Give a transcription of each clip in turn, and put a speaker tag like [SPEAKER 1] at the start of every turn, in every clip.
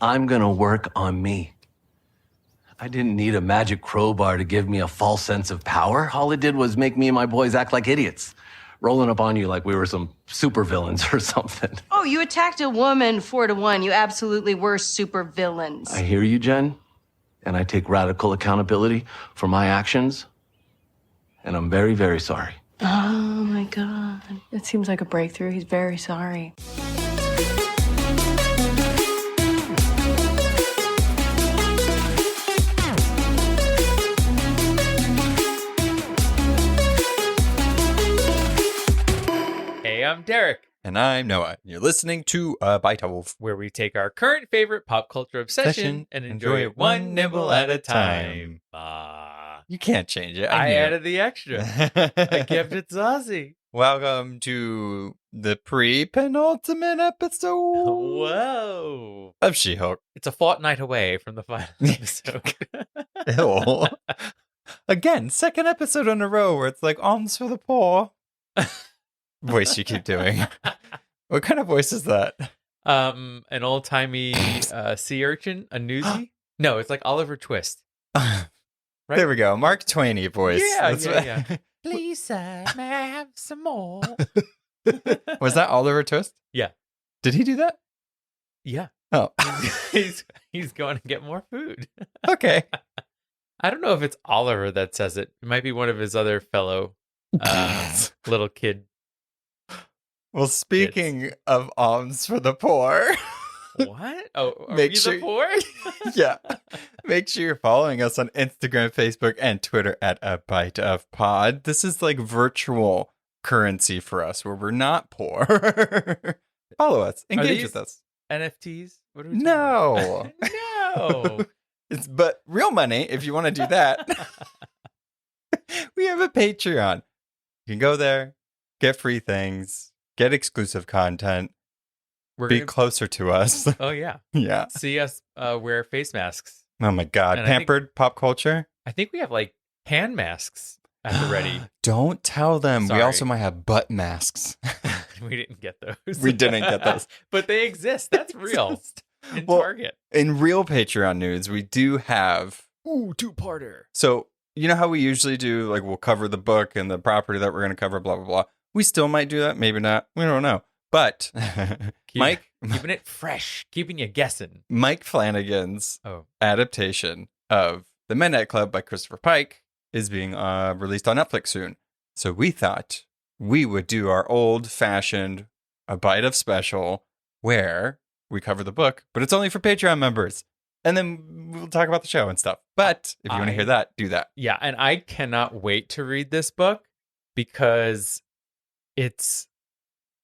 [SPEAKER 1] I'm gonna work on me. I didn't need a magic crowbar to give me a false sense of power. All it did was make me and my boys act like idiots, rolling up on you like we were some supervillains or something.
[SPEAKER 2] Oh, you attacked a woman 4-1. You absolutely were supervillains.
[SPEAKER 1] I hear you, Jen, and I take radical accountability for my actions, and I'm very, very sorry.
[SPEAKER 2] Oh, my God. It seems like a breakthrough. He's very sorry.
[SPEAKER 3] Hey, I'm Derek.
[SPEAKER 4] And I'm Noah. You're listening to A Bite of,
[SPEAKER 3] where we take our current favorite pop culture obsession and enjoy it one nibble at a time.
[SPEAKER 4] You can't change it.
[SPEAKER 3] I
[SPEAKER 4] knew.
[SPEAKER 3] added the extra. I kept it saucy.
[SPEAKER 4] Welcome to the pre-penultimate episode
[SPEAKER 3] Whoa.
[SPEAKER 4] of She-Hulk.
[SPEAKER 3] It's a fortnight away from the final episode.
[SPEAKER 4] Ew. Again, second episode in a row where it's like, alms for the poor. Voice you keep doing. What kind of voice is that?
[SPEAKER 3] An old-timey sea urchin, a newsie. No, it's like Oliver Twist. Right?
[SPEAKER 4] There we go. Mark Twain-y voice.
[SPEAKER 3] Yeah. Please, sir, may I have some more?
[SPEAKER 4] Was that Oliver Twist?
[SPEAKER 3] Yeah.
[SPEAKER 4] Did he do that?
[SPEAKER 3] Yeah.
[SPEAKER 4] Oh.
[SPEAKER 3] he's going to get more food.
[SPEAKER 4] Okay.
[SPEAKER 3] I don't know if it's Oliver that says it. It might be one of his other fellow little kid.
[SPEAKER 4] Well, speaking of alms for the poor.
[SPEAKER 3] What? Oh, are
[SPEAKER 4] Make
[SPEAKER 3] we
[SPEAKER 4] sure-
[SPEAKER 3] the poor?
[SPEAKER 4] Yeah. Make sure you're following us on Instagram, Facebook, and Twitter at A Bite of Pod. This is like virtual currency for us where we're not poor. Follow us. Engage with us.
[SPEAKER 3] NFTs? What are we talking
[SPEAKER 4] No.
[SPEAKER 3] about? No.
[SPEAKER 4] But real money, if you want to do that, we have a Patreon. You can go there, get free things, get exclusive content,
[SPEAKER 3] We're
[SPEAKER 4] be
[SPEAKER 3] gonna...
[SPEAKER 4] closer to us.
[SPEAKER 3] Oh, yeah.
[SPEAKER 4] Yeah.
[SPEAKER 3] See us wear face masks.
[SPEAKER 4] Oh my God.
[SPEAKER 3] And
[SPEAKER 4] Pampered pop culture.
[SPEAKER 3] I think we have like hand masks at the ready.
[SPEAKER 4] Don't tell them.
[SPEAKER 3] Sorry.
[SPEAKER 4] We also might have butt masks.
[SPEAKER 3] We didn't get those.
[SPEAKER 4] We didn't get those.
[SPEAKER 3] But they exist. That's real. In
[SPEAKER 4] Well,
[SPEAKER 3] Target.
[SPEAKER 4] In real Patreon news, we do have.
[SPEAKER 3] Ooh, two-parter.
[SPEAKER 4] So, you know how we usually do, like, we'll cover the book and the property that we're going to cover, blah, blah, blah. We still might do that. Maybe not. We don't know. But Mike.
[SPEAKER 3] Keeping it fresh. Keeping you guessing.
[SPEAKER 4] Mike Flanagan's adaptation of The Midnight Club by Christopher Pike is being released on Netflix soon. So we thought we would do our old-fashioned A Bite of special where we cover the book, but it's only for Patreon members. And then we'll talk about the show and stuff. But if you want to hear that, do that.
[SPEAKER 3] Yeah, and I cannot wait to read this book because it's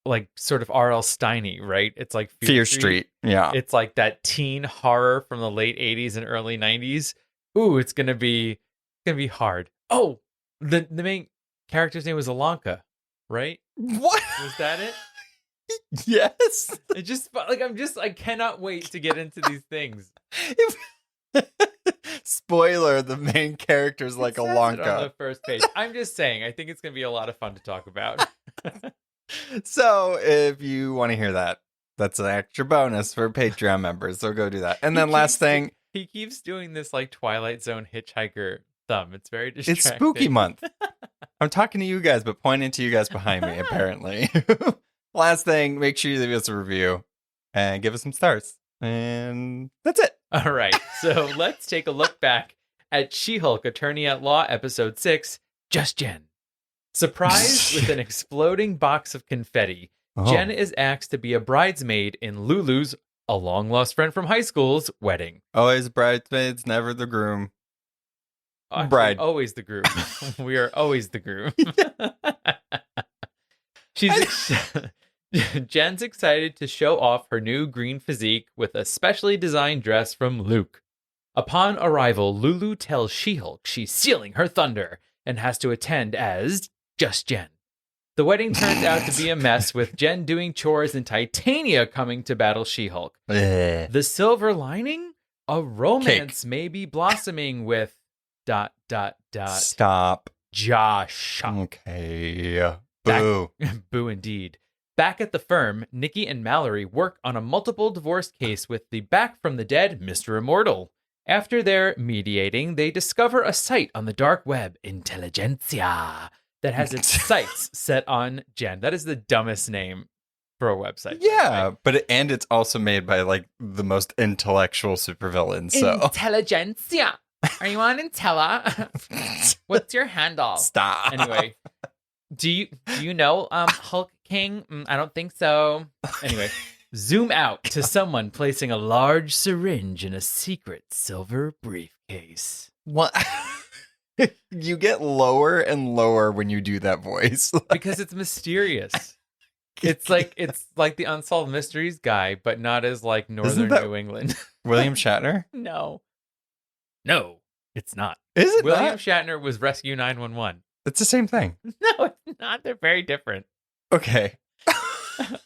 [SPEAKER 3] like sort of R.L. Steiny, right? It's like
[SPEAKER 4] Fear Street. Yeah.
[SPEAKER 3] It's like that teen horror from the late 80s and early 90s. Ooh, it's gonna be hard. Oh, the main character's name was Alanka, right?
[SPEAKER 4] What?
[SPEAKER 3] Was that it?
[SPEAKER 4] Yes.
[SPEAKER 3] It just like I cannot wait to get into these things.
[SPEAKER 4] Spoiler, the main character's like
[SPEAKER 3] It says it
[SPEAKER 4] Alanka.
[SPEAKER 3] on the first page. I'm just saying, I think it's gonna be a lot of fun to talk about.
[SPEAKER 4] So if you want to hear that, that's an extra bonus for Patreon members. So go do that. And then last thing.
[SPEAKER 3] He keeps doing this like Twilight Zone hitchhiker thumb. It's very distracting.
[SPEAKER 4] It's spooky month. I'm talking to you guys, but pointing to you guys behind me, apparently. Last thing, make sure you leave us a review and give us some stars. And that's it.
[SPEAKER 3] All right. So let's take a look back at She-Hulk Attorney at Law, Episode 6, Just Jen. Surprised with an exploding box of confetti, Jen is asked to be a bridesmaid in Lulu's, a long-lost friend from high school's, wedding.
[SPEAKER 4] Always bridesmaids, never the groom.
[SPEAKER 3] Actually,
[SPEAKER 4] Bride.
[SPEAKER 3] Always the groom. We are always the groom. Jen's excited to show off her new green physique with a specially designed dress from Luke. Upon arrival, Lulu tells She-Hulk she's sealing her thunder and has to attend as Just Jen. The wedding turns out to be a mess, with Jen doing chores and Titania coming to battle She-Hulk. The silver lining? A romance may be blossoming with ...
[SPEAKER 4] Stop.
[SPEAKER 3] Josh.
[SPEAKER 4] Okay. Boo.
[SPEAKER 3] Boo indeed. Back at the firm, Nikki and Mallory work on a multiple divorce case with the back from the dead Mr. Immortal. After their mediating, they discover a site on the dark web, Intelligentsia, that has its sights set on Jen. That is the dumbest name for a website.
[SPEAKER 4] Yeah, but it's also made by like the most intellectual supervillains. So
[SPEAKER 3] Intelligentsia. Are you on Intella? What's your handle?
[SPEAKER 4] stop.
[SPEAKER 3] Anyway, do you know Hulk King? I don't think so. Anyway, zoom out to someone placing a large syringe in a secret silver briefcase.
[SPEAKER 4] What? You get lower and lower when you do that voice.
[SPEAKER 3] Because it's mysterious. It's like the Unsolved Mysteries guy, but not as like Northern
[SPEAKER 4] that-
[SPEAKER 3] New England.
[SPEAKER 4] William Shatner?
[SPEAKER 3] No, it's not.
[SPEAKER 4] Is it
[SPEAKER 3] William
[SPEAKER 4] not?
[SPEAKER 3] Shatner was Rescue 911.
[SPEAKER 4] It's the same thing.
[SPEAKER 3] No, it's not. They're very different.
[SPEAKER 4] Okay.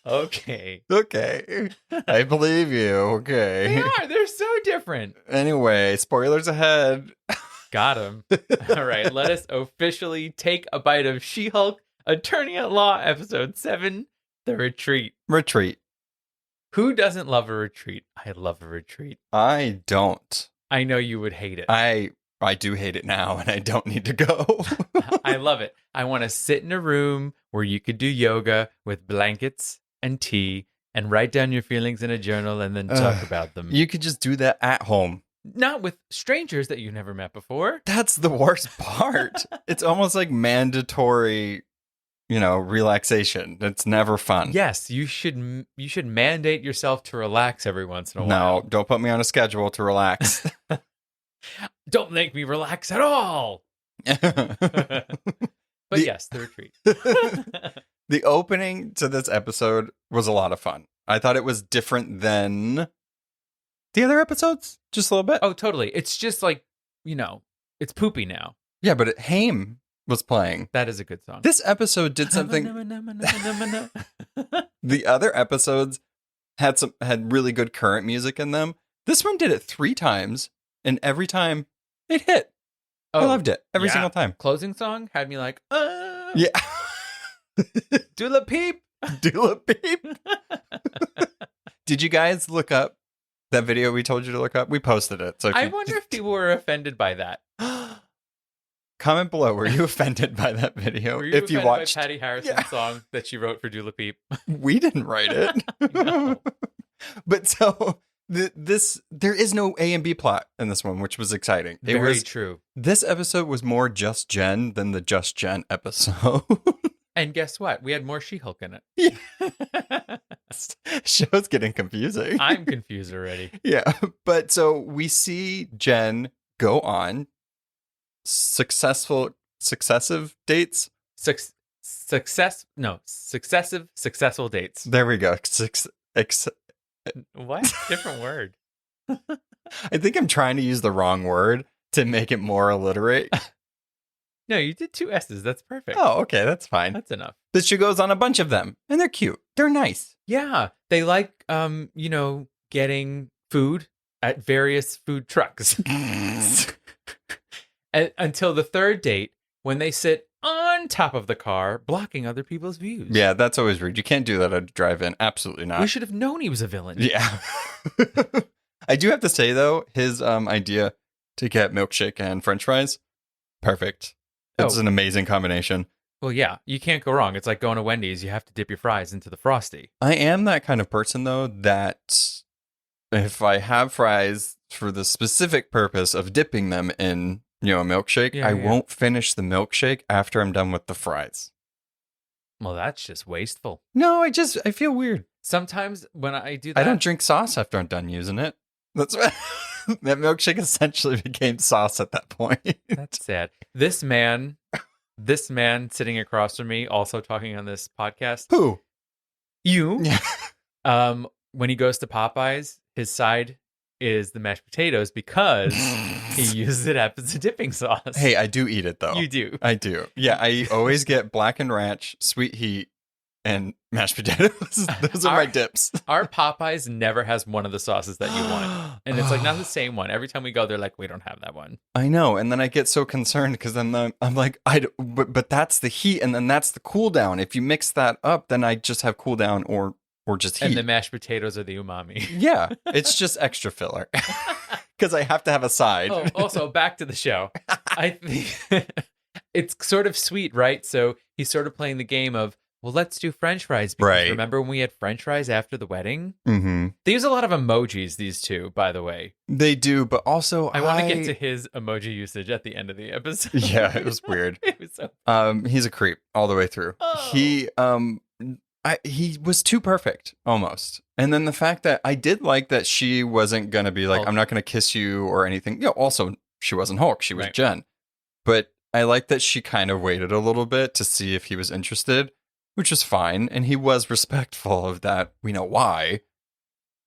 [SPEAKER 3] Okay.
[SPEAKER 4] Okay. I believe you.
[SPEAKER 3] They
[SPEAKER 4] Okay.
[SPEAKER 3] are. They're so different.
[SPEAKER 4] Anyway, spoilers ahead.
[SPEAKER 3] Got him. All right. Let us officially take a bite of She-Hulk, Attorney at Law, Episode 7, The Retreat.
[SPEAKER 4] Retreat.
[SPEAKER 3] Who doesn't love a retreat? I love a retreat.
[SPEAKER 4] I don't.
[SPEAKER 3] I know you would hate it.
[SPEAKER 4] I do hate it now, and I don't need to go.
[SPEAKER 3] I love it. I want to sit in a room where you could do yoga with blankets and tea and write down your feelings in a journal and then talk about them.
[SPEAKER 4] You could just do that at home.
[SPEAKER 3] Not with strangers that you've never met before.
[SPEAKER 4] That's the worst part. It's almost like mandatory, relaxation. It's never fun.
[SPEAKER 3] Yes, you should mandate yourself to relax every once in a while.
[SPEAKER 4] No, don't put me on a schedule to relax.
[SPEAKER 3] Don't make me relax at all. But yes, the retreat.
[SPEAKER 4] The opening to this episode was a lot of fun. I thought it was different than the other episodes, just a little bit.
[SPEAKER 3] Oh, totally. It's just like, it's poopy now.
[SPEAKER 4] Yeah, but Haim was playing.
[SPEAKER 3] That is a good song.
[SPEAKER 4] This episode did something. The other episodes had really good current music in them. This one did it 3 times, and every time it hit. I loved it every single time.
[SPEAKER 3] Closing song had me like,
[SPEAKER 4] Yeah.
[SPEAKER 3] Dula Peep.
[SPEAKER 4] Dula Peep. Did you guys look up that video we told you to look up? We posted it. So
[SPEAKER 3] I wonder if people were offended by that.
[SPEAKER 4] Comment below. Were you offended by that video?
[SPEAKER 3] Were you
[SPEAKER 4] if you
[SPEAKER 3] offended
[SPEAKER 4] watched
[SPEAKER 3] by Patty Harrison's song that she wrote for Dula Peep?
[SPEAKER 4] We didn't write it.
[SPEAKER 3] No.
[SPEAKER 4] But so there is no A and B plot in this one, which was exciting.
[SPEAKER 3] Very true.
[SPEAKER 4] This episode was more Just Jen than the Just Jen episode.
[SPEAKER 3] And guess what? We had more She-Hulk in it.
[SPEAKER 4] Yeah. Show's getting confusing.
[SPEAKER 3] I'm confused already.
[SPEAKER 4] Yeah. But so we see Jen go on successive dates.
[SPEAKER 3] Successful dates.
[SPEAKER 4] There we go.
[SPEAKER 3] What? Different word.
[SPEAKER 4] I think I'm trying to use the wrong word to make it more alliterate.
[SPEAKER 3] No, you did 2 S's. That's perfect.
[SPEAKER 4] Oh, okay. That's fine.
[SPEAKER 3] That's enough.
[SPEAKER 4] But she goes on a bunch of them, and they're cute. They're nice.
[SPEAKER 3] Yeah. They like, getting food at various food trucks. Until the 3rd date, when they sit on top of the car, blocking other people's views.
[SPEAKER 4] Yeah, that's always rude. You can't do that at a drive-in. Absolutely not.
[SPEAKER 3] We should have known he was a villain.
[SPEAKER 4] Yeah. I do have to say, though, his idea to get milkshake and french fries, perfect. It's an amazing combination.
[SPEAKER 3] Well, yeah, you can't go wrong. It's like going to Wendy's. You have to dip your fries into the Frosty.
[SPEAKER 4] I am that kind of person, though, that if I have fries for the specific purpose of dipping them in, a milkshake, I won't finish the milkshake after I'm done with the fries.
[SPEAKER 3] Well, that's just wasteful.
[SPEAKER 4] No, I feel weird.
[SPEAKER 3] Sometimes when I do that...
[SPEAKER 4] I don't drink sauce after I'm done using it. That's what... That milkshake essentially became sauce at that point.
[SPEAKER 3] That's sad. This man sitting across from me, also talking on this podcast.
[SPEAKER 4] Who?
[SPEAKER 3] You.
[SPEAKER 4] Yeah.
[SPEAKER 3] When he goes to Popeyes, his side is the mashed potatoes because he uses it as a dipping sauce.
[SPEAKER 4] Hey, I do eat it though.
[SPEAKER 3] You do.
[SPEAKER 4] I do. Yeah, I always get blackened ranch, sweet heat, and mashed potatoes. Those are my dips.
[SPEAKER 3] Our Popeyes never has one of the sauces that you want. And it's like not the same one. Every time we go, they're like, we don't have that one.
[SPEAKER 4] I know. And then I get so concerned because then I'm like, but that's the heat and then that's the cool down. If you mix that up, then I just have cool down or just heat.
[SPEAKER 3] And the mashed potatoes are the umami.
[SPEAKER 4] Yeah, it's just extra filler because I have to have a side.
[SPEAKER 3] Oh, also, back to the show. I think it's sort of sweet, right? So he's sort of playing the game of, well, let's do French fries. Because
[SPEAKER 4] Right.
[SPEAKER 3] remember when we had French fries after the wedding?
[SPEAKER 4] Mm-hmm.
[SPEAKER 3] They use a lot of emojis, these two, by the way.
[SPEAKER 4] They do, but also
[SPEAKER 3] I want to get to his emoji usage at the end of the episode.
[SPEAKER 4] Yeah, it was weird.
[SPEAKER 3] It was so...
[SPEAKER 4] He's a creep all the way through.
[SPEAKER 3] Oh.
[SPEAKER 4] He was too perfect almost. And then the fact that I did like that she wasn't going to be like,
[SPEAKER 3] Hulk.
[SPEAKER 4] I'm not going to kiss you or anything. You know, also she wasn't Hulk. She was
[SPEAKER 3] Right.
[SPEAKER 4] Jen. But I like that she kind of waited a little bit to see if he was interested, which was fine. And he was respectful of that. We know why.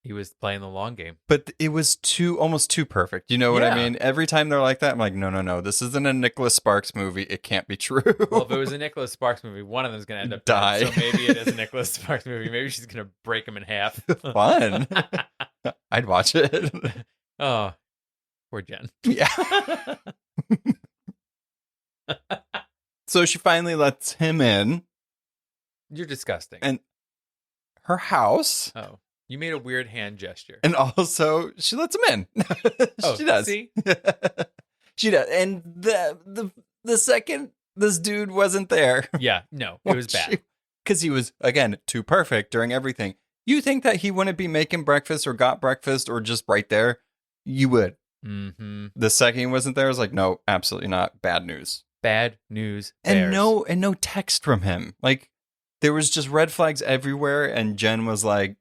[SPEAKER 3] He was playing the long game.
[SPEAKER 4] But it was almost too perfect. You know what I
[SPEAKER 3] Yeah.
[SPEAKER 4] mean? Every time they're like that, I'm like, no. This isn't a Nicholas Sparks movie. It can't be true.
[SPEAKER 3] Well, if it was a Nicholas Sparks movie, one of them is going to end up
[SPEAKER 4] Die.
[SPEAKER 3] dead. So maybe it is a Nicholas Sparks movie. Maybe she's going to break him in half.
[SPEAKER 4] Fun. I'd watch it.
[SPEAKER 3] Oh, poor Jen.
[SPEAKER 4] Yeah. So she finally lets him in
[SPEAKER 3] You're disgusting.
[SPEAKER 4] and her house.
[SPEAKER 3] Oh, you made a weird hand gesture.
[SPEAKER 4] And also she lets him in.
[SPEAKER 3] Oh,
[SPEAKER 4] She does.
[SPEAKER 3] see?
[SPEAKER 4] She does. And the second this dude wasn't there.
[SPEAKER 3] Yeah, no, it was bad.
[SPEAKER 4] Because he was, again, too perfect during everything. You think that he wouldn't be making breakfast or got breakfast or just right there? You would.
[SPEAKER 3] Mm-hmm.
[SPEAKER 4] The second he wasn't there, I was like, no, absolutely not. Bad news.
[SPEAKER 3] Bad news.
[SPEAKER 4] And
[SPEAKER 3] bears.
[SPEAKER 4] no text from him. Like, there was just red flags everywhere. And Jen was like,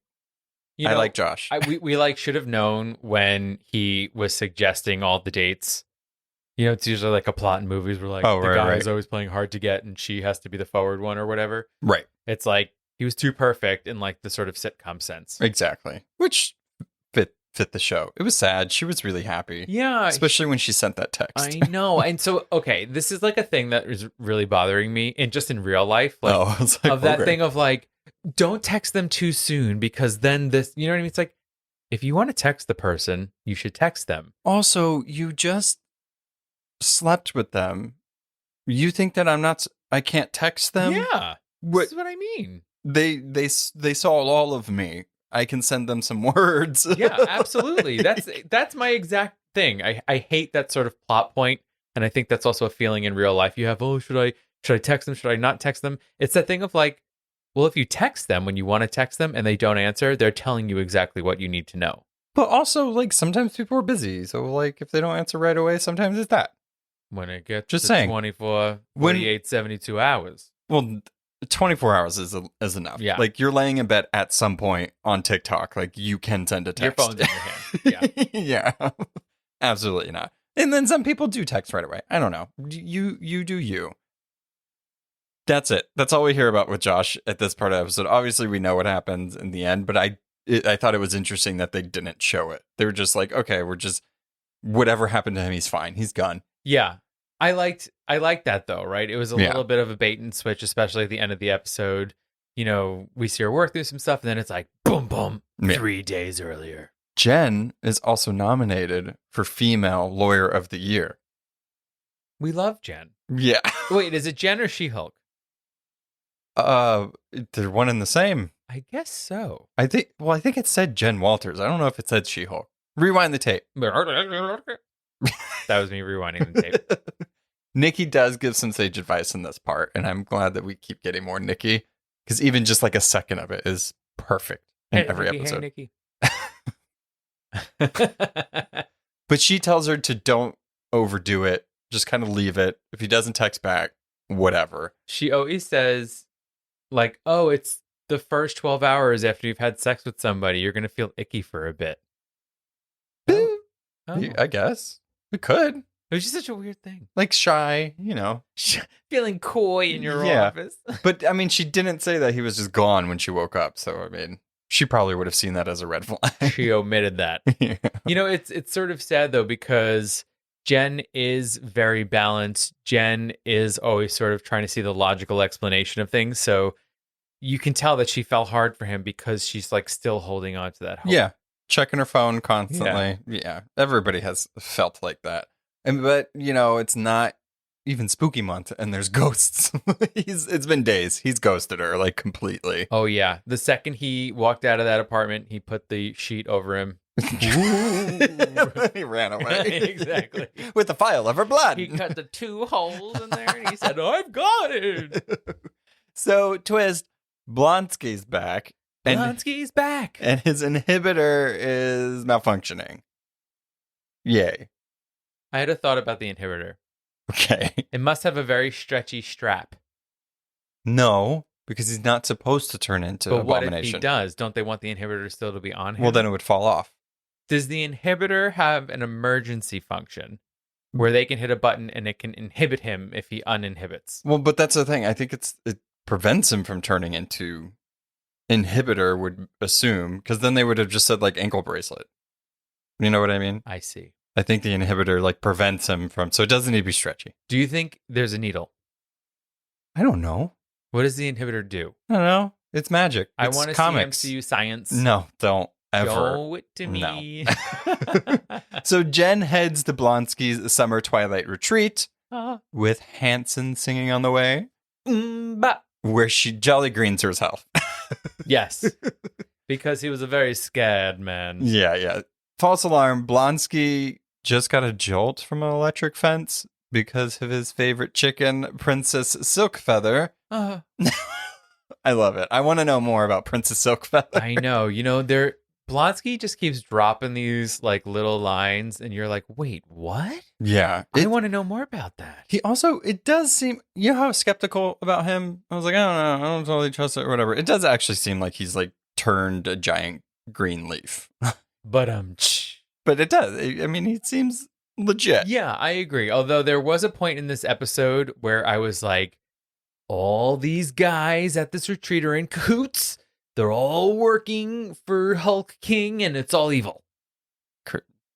[SPEAKER 3] You
[SPEAKER 4] I
[SPEAKER 3] know,
[SPEAKER 4] like Josh.
[SPEAKER 3] we like should have known when he was suggesting all the dates. You know, it's usually like a plot in movies where like
[SPEAKER 4] Oh,
[SPEAKER 3] the
[SPEAKER 4] right,
[SPEAKER 3] guy
[SPEAKER 4] right.
[SPEAKER 3] is always playing hard to get and she has to be the forward one or whatever.
[SPEAKER 4] Right.
[SPEAKER 3] It's like he was too perfect in like the sort of sitcom sense.
[SPEAKER 4] Exactly. Which fit the show. It was sad. She was really happy.
[SPEAKER 3] Yeah.
[SPEAKER 4] Especially when she sent that text.
[SPEAKER 3] I know. And so, okay, this is like a thing that is really bothering me and just in real life. Like,
[SPEAKER 4] Oh, it's like,
[SPEAKER 3] of that
[SPEAKER 4] okay.
[SPEAKER 3] thing of like, don't text them too soon because then this, you know what I mean? It's like, if you want to text the person, you should text them.
[SPEAKER 4] Also, you just slept with them. You think that I can't text them?
[SPEAKER 3] Yeah.
[SPEAKER 4] What
[SPEAKER 3] This is what I mean.
[SPEAKER 4] they saw all of me. I can send them some words.
[SPEAKER 3] Yeah, absolutely. That's my exact thing. I hate that sort of plot point, and I think that's also a feeling in real life. You have, oh, should I text them? Should I not text them? It's that thing of like, well, if you text them when you want to text them and they don't answer, they're telling you exactly what you need to know.
[SPEAKER 4] But also, like, sometimes people are busy. So, like, if they don't answer right away, sometimes it's that.
[SPEAKER 3] When it gets
[SPEAKER 4] Just
[SPEAKER 3] to
[SPEAKER 4] saying.
[SPEAKER 3] 24,
[SPEAKER 4] When-
[SPEAKER 3] 48, 72 hours.
[SPEAKER 4] Well, 24 hours is enough.
[SPEAKER 3] Yeah.
[SPEAKER 4] Like, you're laying in bed at some point on TikTok. Like, you can send a
[SPEAKER 3] Your
[SPEAKER 4] text.
[SPEAKER 3] phone's in your hand. Yeah.
[SPEAKER 4] Yeah. Absolutely not. And then some people do text right away. I don't know. You do you. That's it. That's all we hear about with Josh at this part of the episode. Obviously, we know what happens in the end, but I thought it was interesting that they didn't show it. They were just like, okay, whatever happened to him, he's fine. He's gone.
[SPEAKER 3] Yeah. I liked that though, right? It was a
[SPEAKER 4] Yeah.
[SPEAKER 3] little bit of a bait and switch, especially at the end of the episode. You know, we see her work through some stuff, and then it's like, boom, boom,
[SPEAKER 4] Yeah.
[SPEAKER 3] 3 days earlier.
[SPEAKER 4] Jen is also nominated for Female Lawyer of the Year.
[SPEAKER 3] We love Jen.
[SPEAKER 4] Yeah.
[SPEAKER 3] Wait, is it Jen or She-Hulk?
[SPEAKER 4] They're one and the same.
[SPEAKER 3] I guess so.
[SPEAKER 4] I think it said Jen Walters. I don't know if it said She-Hulk. Rewind the tape.
[SPEAKER 3] That was me rewinding the tape.
[SPEAKER 4] Nikki does give some sage advice in this part, and I'm glad that we keep getting more Nikki, because even just like a second of it is perfect in
[SPEAKER 3] Hey,
[SPEAKER 4] every
[SPEAKER 3] Nikki,
[SPEAKER 4] episode.
[SPEAKER 3] Hey, Nikki.
[SPEAKER 4] But she tells her to don't overdo it. Just kind of leave it. If he doesn't text back, whatever.
[SPEAKER 3] She always says, like, oh, it's the first 12 hours after you've had sex with somebody. You're going to feel icky for a bit. Oh.
[SPEAKER 4] I guess. It could.
[SPEAKER 3] It was just such a weird thing.
[SPEAKER 4] Like shy, you know.
[SPEAKER 3] Feeling coy in your
[SPEAKER 4] Yeah.
[SPEAKER 3] office.
[SPEAKER 4] But I mean, she didn't say that he was just gone when she woke up. So, I mean, she probably would have seen that as a red flag.
[SPEAKER 3] She omitted that.
[SPEAKER 4] Yeah.
[SPEAKER 3] You know, it's sort of sad though, because Jen is very balanced. Jen is always sort of trying to see the logical explanation of things. So you can tell that she fell hard for him because she's like still holding on to that hope.
[SPEAKER 4] Yeah. Checking her phone constantly. Yeah. Everybody has felt like that. But, it's not even spooky month and there's ghosts. It's been days. He's ghosted her like completely.
[SPEAKER 3] Oh, yeah. The second he walked out of that apartment, he put the sheet over him.
[SPEAKER 4] He ran away.
[SPEAKER 3] Exactly.
[SPEAKER 4] With the file of her blood.
[SPEAKER 3] He cut the 2 holes in there and he said, I've got it.
[SPEAKER 4] So, twist, Blonsky's back.
[SPEAKER 3] Blonsky's back.
[SPEAKER 4] And his inhibitor is malfunctioning. Yay.
[SPEAKER 3] I had a thought about the inhibitor.
[SPEAKER 4] Okay.
[SPEAKER 3] It must have a very stretchy strap.
[SPEAKER 4] No, because he's not supposed to turn into
[SPEAKER 3] But what
[SPEAKER 4] abomination.
[SPEAKER 3] if he does? Don't they want the inhibitor still to be on him?
[SPEAKER 4] Well, then it would fall off.
[SPEAKER 3] Does the inhibitor have an emergency function where they can hit a button and it can inhibit him if he uninhibits?
[SPEAKER 4] Well, but that's the thing. I think it prevents him from turning into inhibitor, would assume, because then they would have just said like ankle bracelet. You know what I mean?
[SPEAKER 3] I see.
[SPEAKER 4] I think the inhibitor like prevents him from, so it doesn't need to be stretchy.
[SPEAKER 3] Do you think there's a needle?
[SPEAKER 4] I don't know.
[SPEAKER 3] What does the inhibitor do?
[SPEAKER 4] I don't know. It's magic.
[SPEAKER 3] I
[SPEAKER 4] It's
[SPEAKER 3] want to
[SPEAKER 4] comics.
[SPEAKER 3] see MCU science.
[SPEAKER 4] No, don't ever.
[SPEAKER 3] Show it to
[SPEAKER 4] No.
[SPEAKER 3] me.
[SPEAKER 4] So Jen heads to Blonsky's summer twilight retreat
[SPEAKER 3] Ah.
[SPEAKER 4] with Hanson singing on the way,
[SPEAKER 3] Bah.
[SPEAKER 4] where she jolly greens herself.
[SPEAKER 3] Yes. Because he was a very scared man.
[SPEAKER 4] Yeah. False alarm. Blonsky just got a jolt from an electric fence because of his favorite chicken, Princess Silkfeather.
[SPEAKER 3] Uh,
[SPEAKER 4] I love it. I want to know more about Princess Silkfeather.
[SPEAKER 3] I know. Blonsky just keeps dropping these like little lines, and you're like, wait, what?
[SPEAKER 4] Yeah.
[SPEAKER 3] I want to know more about that.
[SPEAKER 4] He also, it does seem, you know how skeptical about him? I was like, I don't know. I don't totally trust it or whatever. It does actually seem like he's like turned a giant green leaf.
[SPEAKER 3] But
[SPEAKER 4] But it does. I mean, he seems legit.
[SPEAKER 3] yeah, I agree. Although there was a point in this episode where I was like, all these guys at this retreat are in cahoots. They're all working for Hulk King, and it's all evil.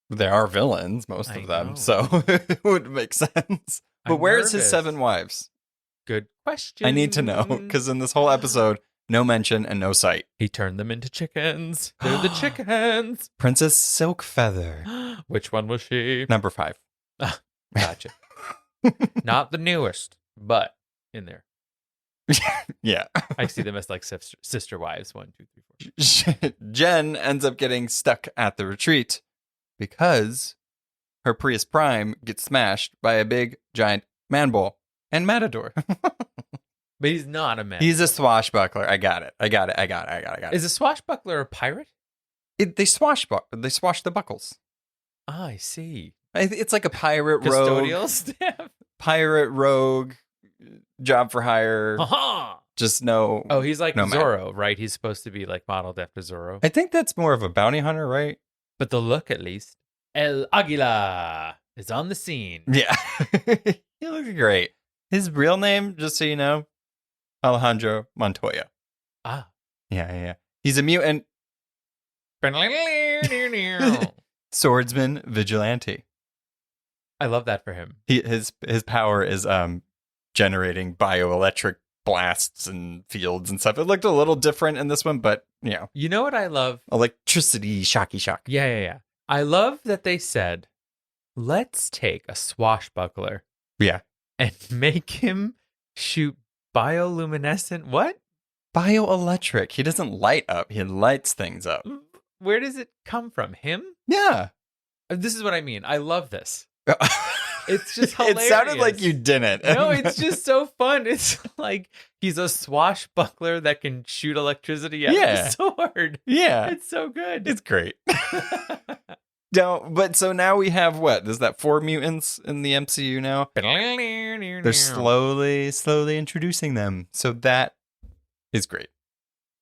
[SPEAKER 4] They are villains, most
[SPEAKER 3] I
[SPEAKER 4] of them.
[SPEAKER 3] know.
[SPEAKER 4] So it would make sense. But
[SPEAKER 3] I'm
[SPEAKER 4] where's his
[SPEAKER 3] nervous.
[SPEAKER 4] 7 wives?
[SPEAKER 3] Good question.
[SPEAKER 4] I need to know, because in this whole episode, no mention and no sight.
[SPEAKER 3] He turned them into chickens. They're the chickens.
[SPEAKER 4] Princess Silkfeather,
[SPEAKER 3] Which one was she?
[SPEAKER 4] number 5.
[SPEAKER 3] Gotcha. Not the newest, but in there.
[SPEAKER 4] Yeah.
[SPEAKER 3] I see them as like sister wives. 1, 2, 3, 4.
[SPEAKER 4] Jen ends up getting stuck at the retreat because her Prius Prime gets smashed by a big, giant man-bull and matador.
[SPEAKER 3] But he's not a man.
[SPEAKER 4] He's a swashbuckler. I got it.
[SPEAKER 3] Is a swashbuckler a pirate?
[SPEAKER 4] They swash the buckles.
[SPEAKER 3] Ah, I see.
[SPEAKER 4] It's like a pirate rogue.
[SPEAKER 3] Custodial staff.
[SPEAKER 4] Pirate rogue, job for hire.
[SPEAKER 3] Aha!
[SPEAKER 4] Just no.
[SPEAKER 3] Oh, he's like
[SPEAKER 4] No man.
[SPEAKER 3] Zorro, right? He's supposed to be like modeled after Zorro.
[SPEAKER 4] I think that's more of a bounty hunter, right?
[SPEAKER 3] But the look, at least. El Aguila is on the scene.
[SPEAKER 4] Yeah. He looks great. His real name, just so you know, Alejandro Montoya.
[SPEAKER 3] Ah.
[SPEAKER 4] Yeah. He's a mutant swordsman vigilante.
[SPEAKER 3] I love that for him.
[SPEAKER 4] His power is generating bioelectric blasts and fields and stuff. It looked a little different in this one, but
[SPEAKER 3] You know what I love?
[SPEAKER 4] electricity, shocky shock.
[SPEAKER 3] Yeah. I love that they said, let's take a swashbuckler
[SPEAKER 4] Yeah.
[SPEAKER 3] and make him shoot bioluminescent. What?
[SPEAKER 4] Bioelectric. He doesn't light up. He lights things up.
[SPEAKER 3] Where does it come from? Him?
[SPEAKER 4] Yeah.
[SPEAKER 3] This is what I mean. I love this. It's just
[SPEAKER 4] It
[SPEAKER 3] hilarious.
[SPEAKER 4] sounded like you didn't.
[SPEAKER 3] No, it's just so fun. It's like he's a swashbuckler that can shoot electricity out of
[SPEAKER 4] Yeah.
[SPEAKER 3] a sword.
[SPEAKER 4] Yeah.
[SPEAKER 3] It's so good.
[SPEAKER 4] It's great. No, but so now we have what? There's that 4 mutants in the MCU now. They're slowly introducing them. So that is great.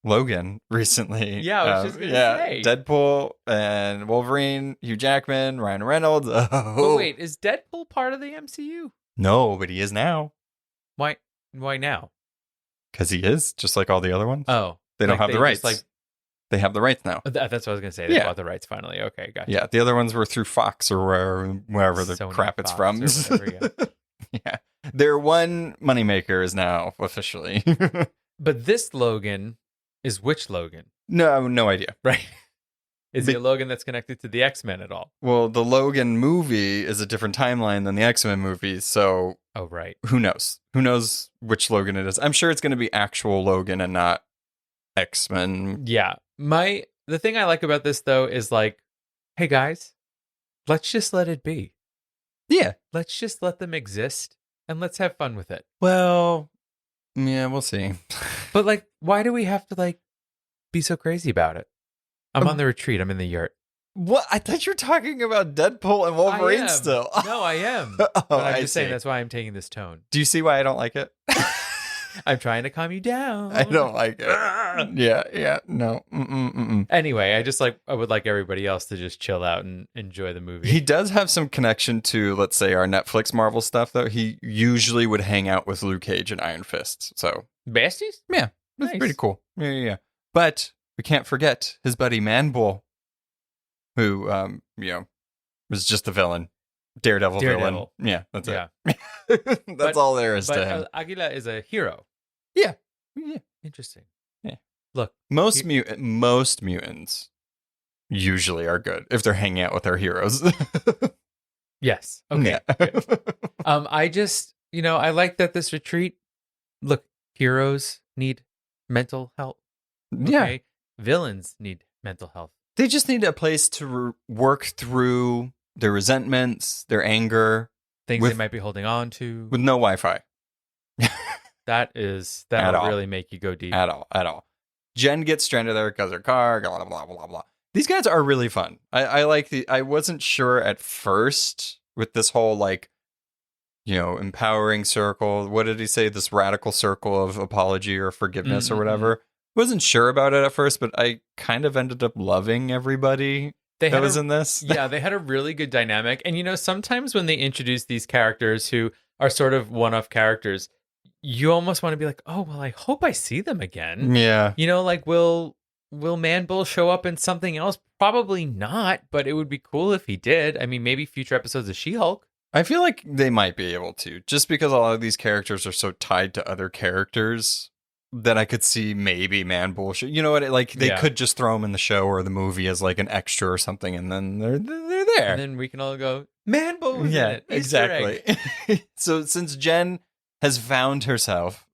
[SPEAKER 4] Logan recently.
[SPEAKER 3] Yeah, I was just gonna say.
[SPEAKER 4] Deadpool and Wolverine, Hugh Jackman, Ryan Reynolds. Oh.
[SPEAKER 3] But wait, is Deadpool part of the MCU?
[SPEAKER 4] No, but he is now.
[SPEAKER 3] Why now?
[SPEAKER 4] Because he is, just like all the other ones.
[SPEAKER 3] Oh.
[SPEAKER 4] They don't
[SPEAKER 3] like
[SPEAKER 4] have the rights.
[SPEAKER 3] just,
[SPEAKER 4] They have the rights now.
[SPEAKER 3] that's what I was going to say. They
[SPEAKER 4] Yeah.
[SPEAKER 3] bought the rights finally. Okay, gotcha.
[SPEAKER 4] Yeah, the other ones were through Fox or wherever the
[SPEAKER 3] Sony,
[SPEAKER 4] crap it's
[SPEAKER 3] Fox,
[SPEAKER 4] from.
[SPEAKER 3] or whatever,
[SPEAKER 4] Yeah. Their one moneymaker is now officially
[SPEAKER 3] But this Logan is which Logan?
[SPEAKER 4] No idea.
[SPEAKER 3] Right? Is he a Logan that's connected to the X-Men at all?
[SPEAKER 4] Well, the Logan movie is a different timeline than the X-Men movie, so
[SPEAKER 3] Oh, right.
[SPEAKER 4] who knows? Who knows which Logan it is? I'm sure it's going to be actual Logan and not X-Men.
[SPEAKER 3] Yeah. The thing I like about this, though, is like, hey, guys, let's just let it be.
[SPEAKER 4] Yeah.
[SPEAKER 3] Let's just let them exist and let's have fun with it.
[SPEAKER 4] Well, yeah, we'll see.
[SPEAKER 3] But, like, why do we have to, like, be so crazy about it? I'm on the retreat. I'm in the yurt.
[SPEAKER 4] What? I thought you were talking about Deadpool and Wolverine
[SPEAKER 3] I am.
[SPEAKER 4] still.
[SPEAKER 3] No, I am.
[SPEAKER 4] Oh,
[SPEAKER 3] But I'm
[SPEAKER 4] I
[SPEAKER 3] just saying
[SPEAKER 4] see.
[SPEAKER 3] that's why I'm taking this tone.
[SPEAKER 4] Do you see why I don't like it?
[SPEAKER 3] I'm trying to calm you down.
[SPEAKER 4] I don't like it. Yeah, no. Mm-mm.
[SPEAKER 3] Anyway, I would like everybody else to just chill out and enjoy the movie.
[SPEAKER 4] He does have some connection to, let's say, our Netflix Marvel stuff, though. He usually would hang out with Luke Cage and Iron Fist. So,
[SPEAKER 3] Besties?
[SPEAKER 4] yeah, that's
[SPEAKER 3] Nice.
[SPEAKER 4] pretty cool. Yeah. But we can't forget his buddy Man-Bull, who, was just the villain. Daredevil villain. Yeah, that's
[SPEAKER 3] Yeah.
[SPEAKER 4] it. That's all there is to him.
[SPEAKER 3] But Aguila is a hero.
[SPEAKER 4] Yeah.
[SPEAKER 3] Interesting.
[SPEAKER 4] Yeah.
[SPEAKER 3] Look,
[SPEAKER 4] Most mutants usually are good if they're hanging out with their heroes.
[SPEAKER 3] yes. Okay.
[SPEAKER 4] Yeah.
[SPEAKER 3] Good. I just, I like that this retreat. Look, heroes need mental health.
[SPEAKER 4] Yeah.
[SPEAKER 3] Okay? Villains need mental health.
[SPEAKER 4] They just need a place to work through their resentments, their anger,
[SPEAKER 3] Things
[SPEAKER 4] With-
[SPEAKER 3] they might be holding on to.
[SPEAKER 4] with no Wi-Fi
[SPEAKER 3] That
[SPEAKER 4] At
[SPEAKER 3] will
[SPEAKER 4] all.
[SPEAKER 3] really make you go deep.
[SPEAKER 4] at all. Jen gets stranded there because her car, blah, blah, blah, blah. These guys are really fun. I like I wasn't sure at first with this whole, like, empowering circle. What did he say? This radical circle of apology or forgiveness or whatever. Wasn't sure about it at first, but I kind of ended up loving everybody
[SPEAKER 3] They
[SPEAKER 4] that
[SPEAKER 3] had
[SPEAKER 4] was
[SPEAKER 3] a-
[SPEAKER 4] in this.
[SPEAKER 3] Yeah, they had a really good dynamic. And sometimes when they introduce these characters who are sort of one-off characters, you almost want to be like, oh, well, I hope I see them again.
[SPEAKER 4] Yeah.
[SPEAKER 3] Like, will Man-Bull show up in something else? Probably not, but it would be cool if he did. I mean, maybe future episodes of She-Hulk.
[SPEAKER 4] I feel like they might be able to, just because a lot of these characters are so tied to other characters that I could see maybe Man-Bull. You know what? Like, they
[SPEAKER 3] Yeah.
[SPEAKER 4] could just throw him in the show or the movie as like an extra or something, and then they're there.
[SPEAKER 3] And then we can all go, Man-Bull was in
[SPEAKER 4] Yeah,
[SPEAKER 3] it. Easter egg."
[SPEAKER 4] exactly. So since Jen has found herself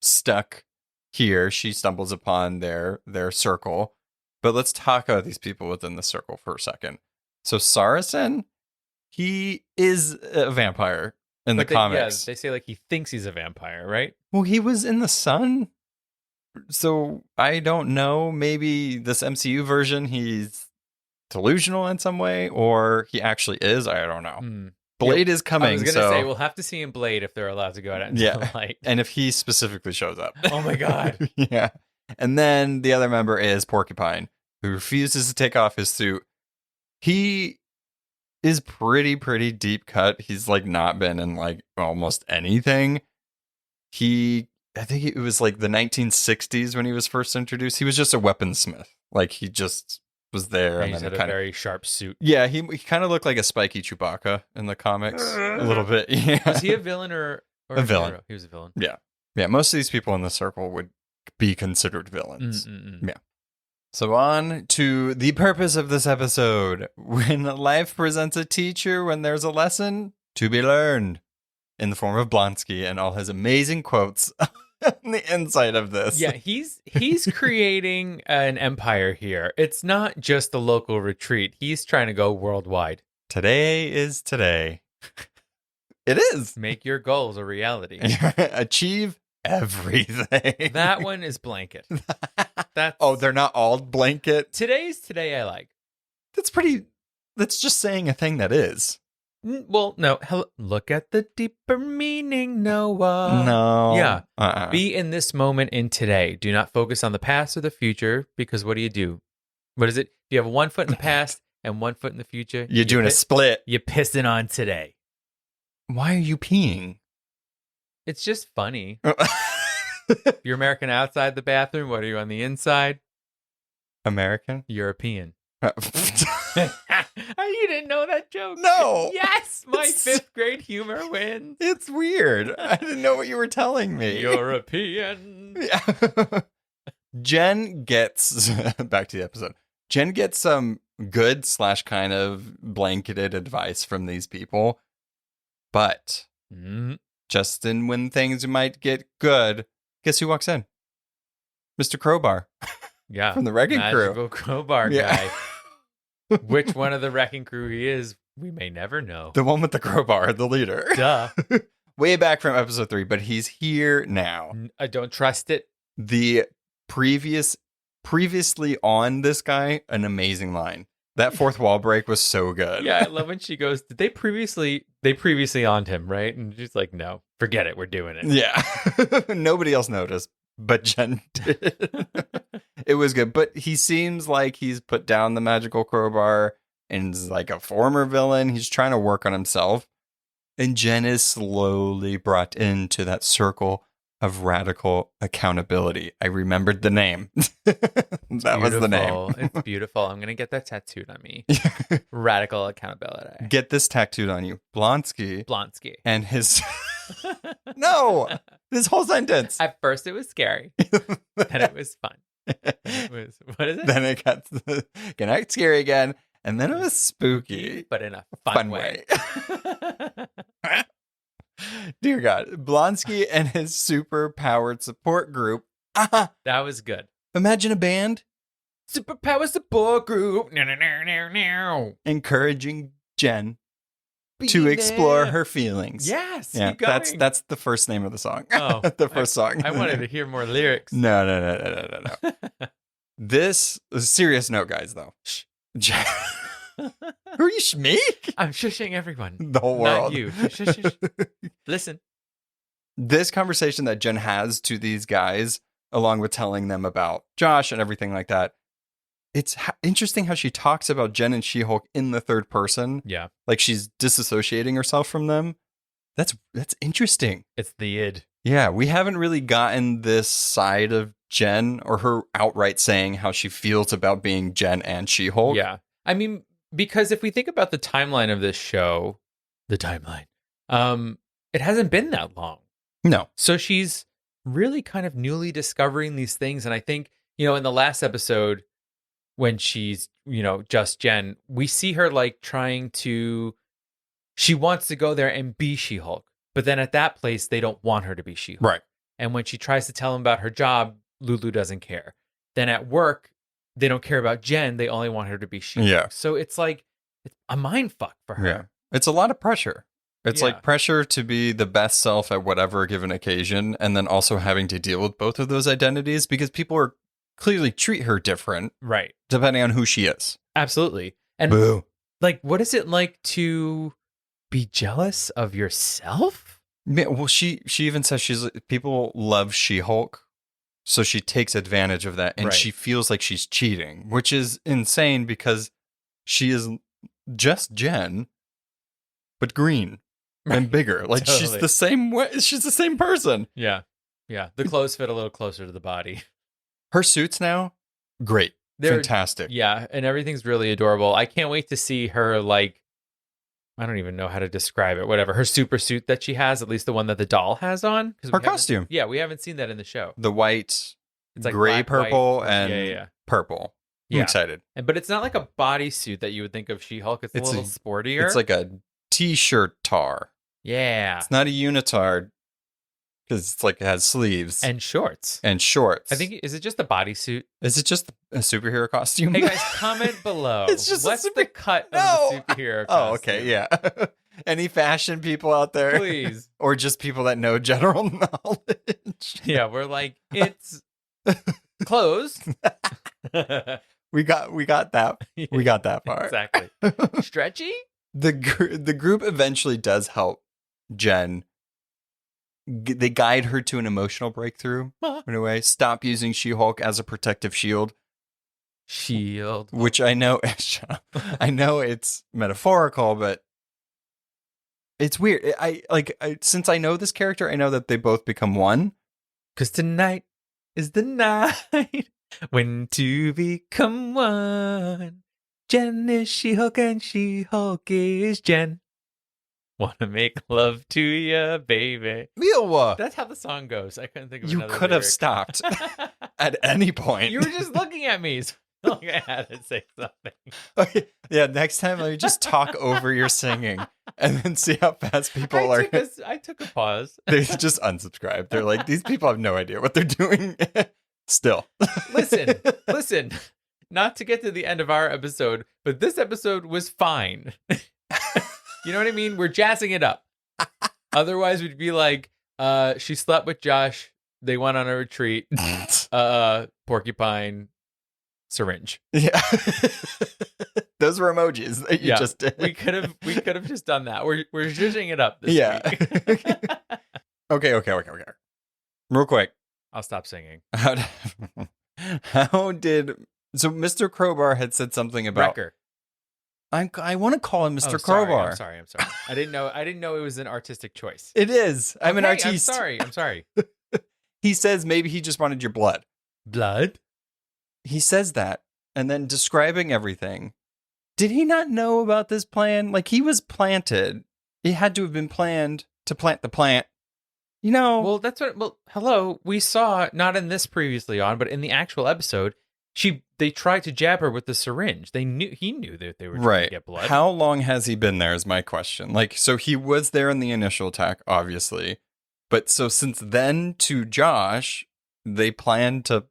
[SPEAKER 4] stuck here, she stumbles upon their circle. But let's talk about these people within the circle for a second. So Saracen, he is a vampire in the
[SPEAKER 3] But
[SPEAKER 4] comics.
[SPEAKER 3] they say, like, he thinks he's a vampire, right?
[SPEAKER 4] Well, he was in the sun. So I don't know. Maybe this MCU version, he's delusional in some way, or he actually is. I don't know.
[SPEAKER 3] Hmm.
[SPEAKER 4] Blade is coming.
[SPEAKER 3] I was going to
[SPEAKER 4] so
[SPEAKER 3] say, we'll have to see in Blade if they're allowed to go out into
[SPEAKER 4] Yeah.
[SPEAKER 3] the light.
[SPEAKER 4] and if he specifically shows up.
[SPEAKER 3] Oh my God.
[SPEAKER 4] Yeah. And then the other member is Porcupine, who refuses to take off his suit. He is pretty deep cut. He's like not been in like almost anything. I think it was like the 1960s when he was first introduced. He was just a weaponsmith. Like he just was there.
[SPEAKER 3] And he's
[SPEAKER 4] then
[SPEAKER 3] had a very sharp suit.
[SPEAKER 4] yeah, he kind of looked like a spiky Chewbacca in the comics a little bit. Yeah.
[SPEAKER 3] Was he a villain or
[SPEAKER 4] A villain.
[SPEAKER 3] hero? He was a villain.
[SPEAKER 4] Yeah, most of these people in the circle would be considered villains.
[SPEAKER 3] Mm-mm-mm.
[SPEAKER 4] So on to the purpose of this episode. When life presents a teacher, when there's a lesson to be learned, in the form of Blonsky and all his amazing quotes on the inside of this.
[SPEAKER 3] Yeah, he's creating an empire here. It's not just the local retreat. He's trying to go worldwide.
[SPEAKER 4] Today is today. It is.
[SPEAKER 3] Make your goals a reality.
[SPEAKER 4] Achieve everything.
[SPEAKER 3] That one is blanket. That's
[SPEAKER 4] Oh, they're not all blanket.
[SPEAKER 3] today's today I like.
[SPEAKER 4] That's just saying a thing that is.
[SPEAKER 3] Well, no. Look at the deeper meaning, Noah.
[SPEAKER 4] No.
[SPEAKER 3] Yeah. Be in this moment in today. Do not focus on the past or the future, because what do? What is it? You have 1 foot in the past and 1 foot in the future.
[SPEAKER 4] You're doing a split.
[SPEAKER 3] You're pissing on today.
[SPEAKER 4] Why are you peeing?
[SPEAKER 3] It's just funny. You're American outside the bathroom. What are you on the inside?
[SPEAKER 4] American?
[SPEAKER 3] European. You didn't know that joke?
[SPEAKER 4] No.
[SPEAKER 3] Yes, my
[SPEAKER 4] It's-
[SPEAKER 3] 5th grade humor wins.
[SPEAKER 4] It's weird. I didn't know what you were telling me.
[SPEAKER 3] European.
[SPEAKER 4] Yeah. Jen gets back to the episode. Jen gets some good / kind of blanketed advice from these people, but just when things might get good, guess who walks in? Mr. Crowbar.
[SPEAKER 3] Yeah,
[SPEAKER 4] From the Wrecking Crew.
[SPEAKER 3] Magical crowbar
[SPEAKER 4] Yeah.
[SPEAKER 3] guy. Which one of the Wrecking Crew he is, we may never know.
[SPEAKER 4] The one with the crowbar, the leader.
[SPEAKER 3] Duh.
[SPEAKER 4] Way back from episode 3, but he's here now.
[SPEAKER 3] I don't trust it.
[SPEAKER 4] The previously on this guy, an amazing line. That fourth wall break was so good.
[SPEAKER 3] Yeah, I love when she goes, they previously on him, right? And she's like, no, forget it. We're doing it.
[SPEAKER 4] Yeah. Nobody else noticed, but Jen did. It was good. But he seems like he's put down the magical crowbar and is like a former villain. He's trying to work on himself. And Jen is slowly brought into that circle of radical accountability. I remembered the name. That was the name.
[SPEAKER 3] It's beautiful. I'm going to get that tattooed on me. Radical accountability.
[SPEAKER 4] Get this tattooed on you. Blonsky and his... No! This whole sentence.
[SPEAKER 3] At first it was scary. Then it was fun. It was, what is it?
[SPEAKER 4] Then it got scary again. And then it was spooky.
[SPEAKER 3] But in a fun way.
[SPEAKER 4] Dear God. Blonsky and his super powered support group.
[SPEAKER 3] That was good.
[SPEAKER 4] Imagine a band.
[SPEAKER 3] Superpower support group.
[SPEAKER 4] Encouraging Jen to explore her feelings.
[SPEAKER 3] Yes.
[SPEAKER 4] Yeah,
[SPEAKER 3] keep going.
[SPEAKER 4] that's the first name of the song.
[SPEAKER 3] Oh,
[SPEAKER 4] the first song.
[SPEAKER 3] I wanted to hear more lyrics.
[SPEAKER 4] No. This is a serious note, guys, though. Shh. Jen. Who are you, me?
[SPEAKER 3] I'm shushing everyone.
[SPEAKER 4] The whole world.
[SPEAKER 3] Not you. Shush, shush. Listen.
[SPEAKER 4] This conversation that Jen has to these guys, along with telling them about Josh and everything like that, it's interesting how she talks about Jen and She-Hulk in the third person.
[SPEAKER 3] Yeah.
[SPEAKER 4] Like she's disassociating herself from them. That's interesting.
[SPEAKER 3] It's the id.
[SPEAKER 4] Yeah, we haven't really gotten this side of Jen or her outright saying how she feels about being Jen and She-Hulk.
[SPEAKER 3] Yeah. I mean, because if we think about the timeline of this show, it hasn't been that long.
[SPEAKER 4] No.
[SPEAKER 3] So she's really kind of newly discovering these things. And I think, in the last episode, when she's, just Jen, we see her like she wants to go there and be She-Hulk. But then at that place, they don't want her to be She-Hulk.
[SPEAKER 4] Right.
[SPEAKER 3] And when she tries to tell them about her job, Lulu doesn't care. Then at work, they don't care about Jen. They only want her to be She-Hulk.
[SPEAKER 4] Yeah.
[SPEAKER 3] So it's like it's a mind fuck for her.
[SPEAKER 4] Yeah. It's a lot of pressure. It's like pressure to be the best self at whatever given occasion, and then also having to deal with both of those identities because people are clearly treat her different.
[SPEAKER 3] Right.
[SPEAKER 4] Depending on who she is.
[SPEAKER 3] Absolutely. And
[SPEAKER 4] Boo.
[SPEAKER 3] like, what is it like to be jealous of yourself?
[SPEAKER 4] Yeah, well, she even says people love She-Hulk, so she takes advantage of that, and
[SPEAKER 3] Right.
[SPEAKER 4] she feels like she's cheating, which is insane because she is just Jen, but green and bigger. Like she's
[SPEAKER 3] Totally.
[SPEAKER 4] the same way. She's the same person.
[SPEAKER 3] Yeah. Yeah. The clothes fit a little closer to the body.
[SPEAKER 4] Her suits now, great,
[SPEAKER 3] They're-
[SPEAKER 4] fantastic.
[SPEAKER 3] Yeah. And everything's really adorable. I can't wait to see her, like, I don't even know how to describe it. Whatever. Her super suit that she has, at least the one that the doll has on. 'Cause we
[SPEAKER 4] Her
[SPEAKER 3] haven't-
[SPEAKER 4] costume.
[SPEAKER 3] Yeah. We haven't seen that in the show.
[SPEAKER 4] The white,
[SPEAKER 3] It's like
[SPEAKER 4] gray,
[SPEAKER 3] black,
[SPEAKER 4] purple,
[SPEAKER 3] white.
[SPEAKER 4] and
[SPEAKER 3] Yeah.
[SPEAKER 4] purple. I'm
[SPEAKER 3] Yeah.
[SPEAKER 4] excited.
[SPEAKER 3] But it's not like a bodysuit that you would think of She-Hulk. It's a little sportier.
[SPEAKER 4] It's like a t-shirt tar.
[SPEAKER 3] yeah.
[SPEAKER 4] It's not a unitard because it's like it has sleeves
[SPEAKER 3] And shorts.
[SPEAKER 4] and shorts.
[SPEAKER 3] I think, is it just a bodysuit?
[SPEAKER 4] Is it just a superhero costume?
[SPEAKER 3] Hey guys, comment below.
[SPEAKER 4] It's just a
[SPEAKER 3] what's
[SPEAKER 4] super-
[SPEAKER 3] the cut
[SPEAKER 4] No.
[SPEAKER 3] of the superhero
[SPEAKER 4] Oh,
[SPEAKER 3] costume?
[SPEAKER 4] okay, yeah. Any fashion people out there?
[SPEAKER 3] Please.
[SPEAKER 4] Or just people that know general knowledge?
[SPEAKER 3] Yeah, we're like, it's clothes.
[SPEAKER 4] We got that. We got that part.
[SPEAKER 3] Exactly. Stretchy?
[SPEAKER 4] The group eventually does help Jen. They guide her to an emotional breakthrough in a way. Stop using She-Hulk as a protective shield,
[SPEAKER 3] Shield.
[SPEAKER 4] which I know it's metaphorical, but it's weird. I since I know this character, I know that they both become one.
[SPEAKER 3] Because tonight is the night when two become one. Jen is She-Hulk and She-Hulk is Jen. Wanna make love to ya, baby.
[SPEAKER 4] Mila,
[SPEAKER 3] That's how the song goes. I couldn't think of
[SPEAKER 4] you
[SPEAKER 3] another
[SPEAKER 4] could have
[SPEAKER 3] lyric.
[SPEAKER 4] stopped at any point.
[SPEAKER 3] You were just looking at me. So like I had to say something.
[SPEAKER 4] Okay, yeah, next time let me just talk over your singing and then see how fast people are.
[SPEAKER 3] I took a pause.
[SPEAKER 4] They just unsubscribe. They're like, these people have no idea what they're doing. Still.
[SPEAKER 3] Listen. Not to get to the end of our episode, but this episode was fine. You know what I mean? We're jazzing it up. Otherwise, we'd be like, she slept with Josh. They went on a retreat. Porcupine, syringe.
[SPEAKER 4] Yeah. Those were emojis that you just did.
[SPEAKER 3] We could have just done that. We're zhuzhing it up this
[SPEAKER 4] week. Okay. Real quick.
[SPEAKER 3] I'll stop singing.
[SPEAKER 4] How did so Mr. Crowbar had said something about
[SPEAKER 3] Wrecker.
[SPEAKER 4] I want to call him Mr.
[SPEAKER 3] Sorry,
[SPEAKER 4] Crowbar.
[SPEAKER 3] I'm sorry. I didn't know it was an artistic choice.
[SPEAKER 4] It is. I'm an
[SPEAKER 3] Okay,
[SPEAKER 4] artiste.
[SPEAKER 3] I'm sorry.
[SPEAKER 4] He says maybe he just wanted your blood.
[SPEAKER 3] Blood?
[SPEAKER 4] He says that and then describing everything. Did he not know about this plan? Like he was planted. It had to have been planned to plant the plant. You know.
[SPEAKER 3] Well, hello. We saw, not in this previously on, but in the actual episode, they tried to jab her with the syringe. He knew that they were trying to get blood.
[SPEAKER 4] How long has he been there is my question. Like, so he was there in the initial attack, obviously. But so since then to Josh, they planned to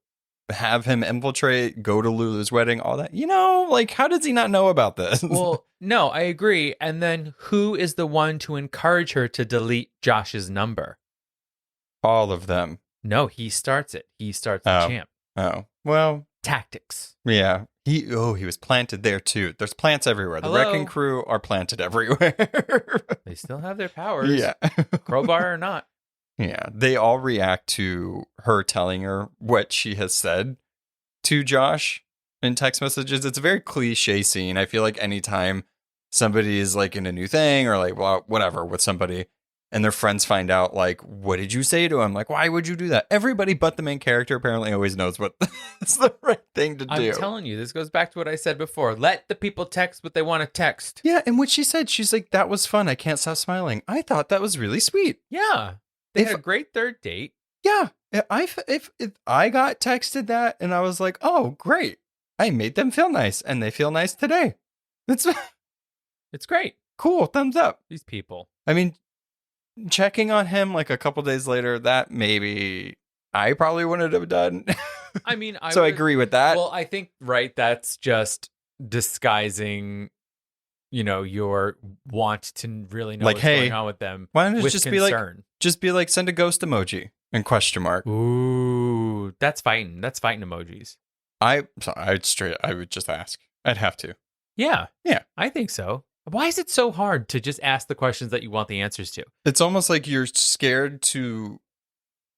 [SPEAKER 4] have him infiltrate, go to Lulu's wedding, all that. You know, like, how does he not know about this?
[SPEAKER 3] Well, no, I agree. And then who is the one to encourage her to delete Josh's number?
[SPEAKER 4] All of them.
[SPEAKER 3] No, he starts it. He starts the champ.
[SPEAKER 4] Oh, well.
[SPEAKER 3] Tactics.
[SPEAKER 4] Yeah. He was planted there too. There's plants everywhere. The wrecking crew are planted everywhere.
[SPEAKER 3] They still have their powers.
[SPEAKER 4] Yeah.
[SPEAKER 3] Crowbar or not.
[SPEAKER 4] Yeah. They all react to her telling her what she has said to Josh in text messages. It's a very cliche scene. I feel like anytime somebody is like in a new thing or like, well, whatever with somebody and their friends find out, like, what did you say to him? Like, why would you do that? Everybody but the main character apparently always knows what it's the right thing to do.
[SPEAKER 3] I'm telling you, this goes back to what I said before. Let the people text what they want to text.
[SPEAKER 4] Yeah, and what she said, she's like, that was fun. I can't stop smiling. I thought that was really sweet.
[SPEAKER 3] Yeah. They had a great third date.
[SPEAKER 4] Yeah. If I got texted that and I was like, oh, great. I made them feel nice and they feel nice today. It's
[SPEAKER 3] great.
[SPEAKER 4] Cool. Thumbs up.
[SPEAKER 3] These people.
[SPEAKER 4] I mean, checking on him like a couple days later, that maybe I probably wouldn't have done.
[SPEAKER 3] I mean, I
[SPEAKER 4] agree with that.
[SPEAKER 3] Well, I think, that's just disguising, your want to really know what's going on with them.
[SPEAKER 4] Why don't it just
[SPEAKER 3] concern.
[SPEAKER 4] be like, send a ghost emoji and question mark.
[SPEAKER 3] Ooh, that's fighting. That's fighting emojis.
[SPEAKER 4] I would just ask. I'd have to.
[SPEAKER 3] Yeah.
[SPEAKER 4] Yeah.
[SPEAKER 3] I think so. Why is it so hard to just ask the questions that you want the answers to?
[SPEAKER 4] It's almost like you're scared to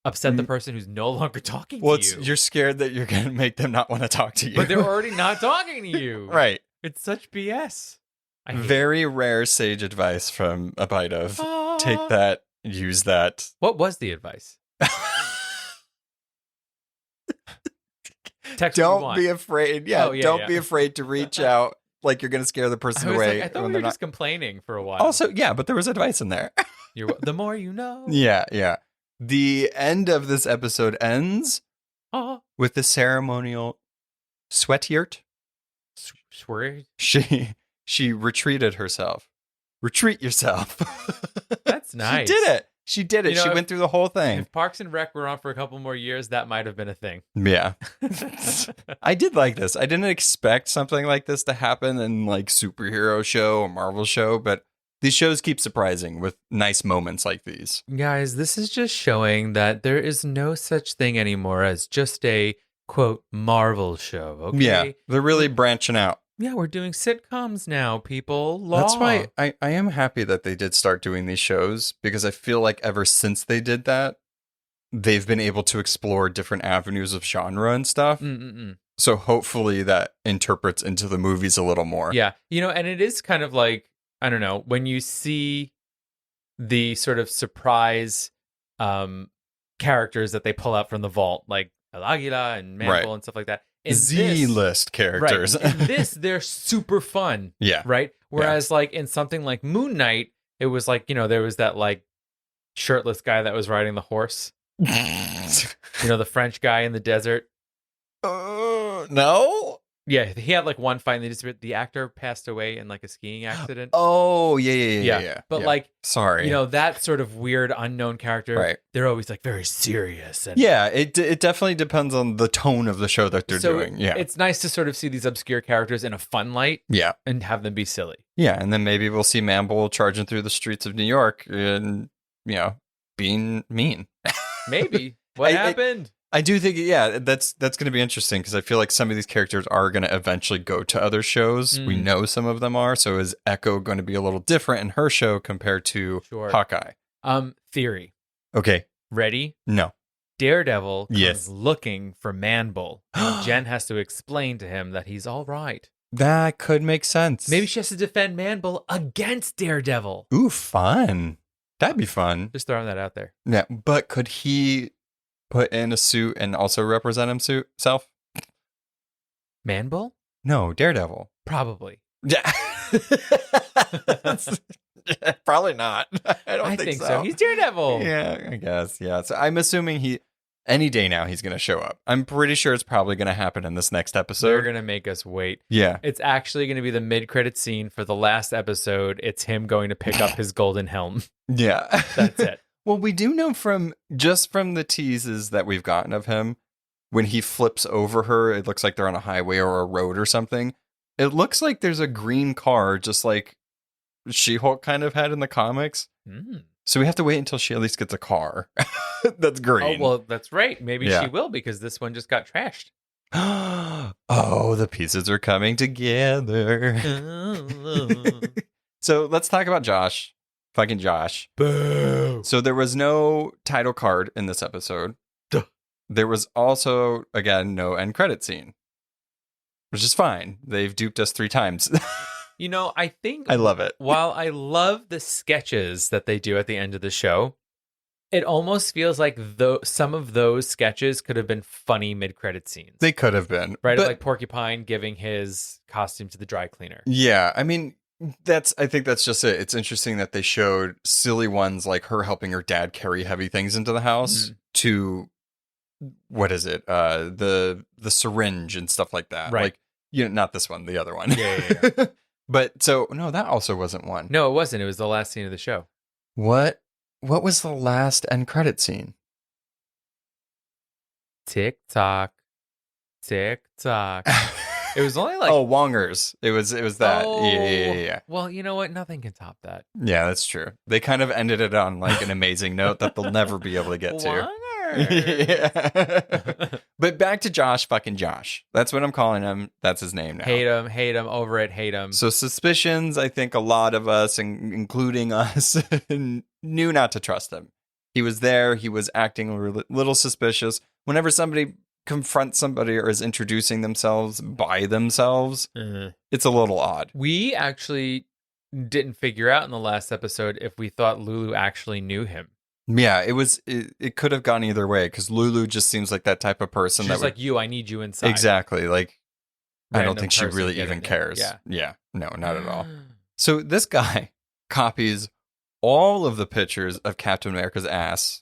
[SPEAKER 3] upset the person who's no longer talking to you.
[SPEAKER 4] You're scared that you're going to make them not want to talk to you.
[SPEAKER 3] But they're already not talking to you.
[SPEAKER 4] Right.
[SPEAKER 3] It's such BS.
[SPEAKER 4] Very rare sage advice from a bite of. Take that, use that.
[SPEAKER 3] What was the advice?
[SPEAKER 4] Don't be afraid. Yeah, don't be afraid to reach out. Like you're going to scare the person away.
[SPEAKER 3] I thought we were just complaining for a while.
[SPEAKER 4] Also, yeah, but there was advice in there.
[SPEAKER 3] The more you know.
[SPEAKER 4] Yeah. The end of this episode ends with the ceremonial sweat yurt.
[SPEAKER 3] Swear.
[SPEAKER 4] She retreated herself. Retreat yourself.
[SPEAKER 3] That's nice.
[SPEAKER 4] She did it. She went through the whole thing.
[SPEAKER 3] If Parks and Rec were on for a couple more years, that might have been a thing.
[SPEAKER 4] Yeah. I did like this. I didn't expect something like this to happen in like superhero show or Marvel show, but these shows keep surprising with nice moments like these.
[SPEAKER 3] Guys, this is just showing that there is no such thing anymore as just a, quote, Marvel show, okay?
[SPEAKER 4] Yeah, they're really branching out.
[SPEAKER 3] Yeah, we're doing sitcoms now, people.
[SPEAKER 4] That's why I am happy that they did start doing these shows, because I feel like ever since they did that, they've been able to explore different avenues of genre and stuff. So hopefully that interprets into the movies a little more.
[SPEAKER 3] Yeah, and it is kind of like, I don't know, when you see the sort of surprise characters that they pull out from the vault, like Aguila and Man-Bull and stuff like that, in
[SPEAKER 4] Z-list characters.
[SPEAKER 3] Right. In this, they're super fun.
[SPEAKER 4] Yeah.
[SPEAKER 3] Right? Whereas like in something like Moon Knight, it was like, there was that like shirtless guy that was riding the horse. The French guy in the desert.
[SPEAKER 4] No?
[SPEAKER 3] Yeah, he had like one fight and the actor passed away in like a skiing accident.
[SPEAKER 4] Oh, yeah.
[SPEAKER 3] But
[SPEAKER 4] yeah.
[SPEAKER 3] like,
[SPEAKER 4] sorry.
[SPEAKER 3] That sort of weird unknown character,
[SPEAKER 4] right.
[SPEAKER 3] They're always like very serious. And
[SPEAKER 4] yeah, it definitely depends on the tone of the show that they're doing. Yeah.
[SPEAKER 3] It's nice to sort of see these obscure characters in a fun light.
[SPEAKER 4] Yeah.
[SPEAKER 3] And have them be silly.
[SPEAKER 4] Yeah, and then maybe we'll see Man-Bull charging through the streets of New York and, being mean.
[SPEAKER 3] Maybe. What happened?
[SPEAKER 4] I do think, that's going to be interesting because I feel like some of these characters are going to eventually go to other shows. We know some of them are. So is Echo going to be a little different in her show compared to Hawkeye?
[SPEAKER 3] Theory.
[SPEAKER 4] Okay.
[SPEAKER 3] Ready?
[SPEAKER 4] No.
[SPEAKER 3] Daredevil comes looking for Man-Bull. And Jen has to explain to him that he's all right.
[SPEAKER 4] That could make sense.
[SPEAKER 3] Maybe she has to defend Man-Bull against Daredevil.
[SPEAKER 4] Ooh, fun. That'd be fun.
[SPEAKER 3] Just throwing that out there.
[SPEAKER 4] Yeah, but could he put in a suit and also represent himself?
[SPEAKER 3] Man-Bull?
[SPEAKER 4] No, Daredevil.
[SPEAKER 3] Probably.
[SPEAKER 4] Yeah. Probably not. I think so.
[SPEAKER 3] He's Daredevil.
[SPEAKER 4] Yeah, I guess. Yeah. So I'm assuming any day now he's going to show up. I'm pretty sure it's probably going to happen in this next episode.
[SPEAKER 3] They're going to make us wait.
[SPEAKER 4] Yeah.
[SPEAKER 3] It's actually going to be the mid-credit scene for the last episode. It's him going to pick up his golden helm.
[SPEAKER 4] Yeah.
[SPEAKER 3] That's it.
[SPEAKER 4] Well, we do know from the teases that we've gotten of him, when he flips over her, it looks like they're on a highway or a road or something. It looks like there's a green car, just like She-Hulk kind of had in the comics. So we have to wait until she at least gets a car that's green.
[SPEAKER 3] Oh, well, that's right. Maybe she will, because this one just got trashed.
[SPEAKER 4] Oh, the pieces are coming together. So let's talk about Josh. Fucking Josh.
[SPEAKER 3] Boo.
[SPEAKER 4] So there was no title card in this episode.
[SPEAKER 3] Duh.
[SPEAKER 4] There was also, again, no end credit scene, which is fine. They've duped us 3 times.
[SPEAKER 3] I think
[SPEAKER 4] I love it.
[SPEAKER 3] While I love the sketches that they do at the end of the show, it almost feels like some of those sketches could have been funny mid-credit scenes.
[SPEAKER 4] They could have been.
[SPEAKER 3] Right? Like Porcupine giving his costume to the dry cleaner.
[SPEAKER 4] Yeah. I mean, I think that's just it. It's interesting that they showed silly ones like her helping her dad carry heavy things into the house to, what is it? The syringe and stuff like that.
[SPEAKER 3] Right.
[SPEAKER 4] Like, not this one, the other one.
[SPEAKER 3] Yeah.
[SPEAKER 4] But so, no, that also wasn't one.
[SPEAKER 3] No, it wasn't. It was the last scene of the show.
[SPEAKER 4] What was the last end credit scene?
[SPEAKER 3] Tick tock. Tick tock. It was only like
[SPEAKER 4] Wongers. It was that.
[SPEAKER 3] Oh.
[SPEAKER 4] Yeah.
[SPEAKER 3] Well, you know what? Nothing can top that.
[SPEAKER 4] Yeah, that's true. They kind of ended it on like an amazing note that they'll never be able to get to. Yeah. But back to fucking Josh. That's what I'm calling him. That's his name now.
[SPEAKER 3] Hate him, over it, hate him.
[SPEAKER 4] So suspicions, I think a lot of us, including us, knew not to trust him. He was there. He was acting a little suspicious. Whenever somebody confronts somebody or is introducing themselves by themselves, it's a little odd.
[SPEAKER 3] We actually didn't figure out in the last episode if we thought Lulu actually knew him.
[SPEAKER 4] Yeah, it could have gone either way, because Lulu just seems like that type of person.
[SPEAKER 3] She's like, I need you inside.
[SPEAKER 4] Exactly. Like,
[SPEAKER 3] Random
[SPEAKER 4] I don't think she really even cares. Yeah. No, not at all. So this guy copies all of the pictures of Captain America's ass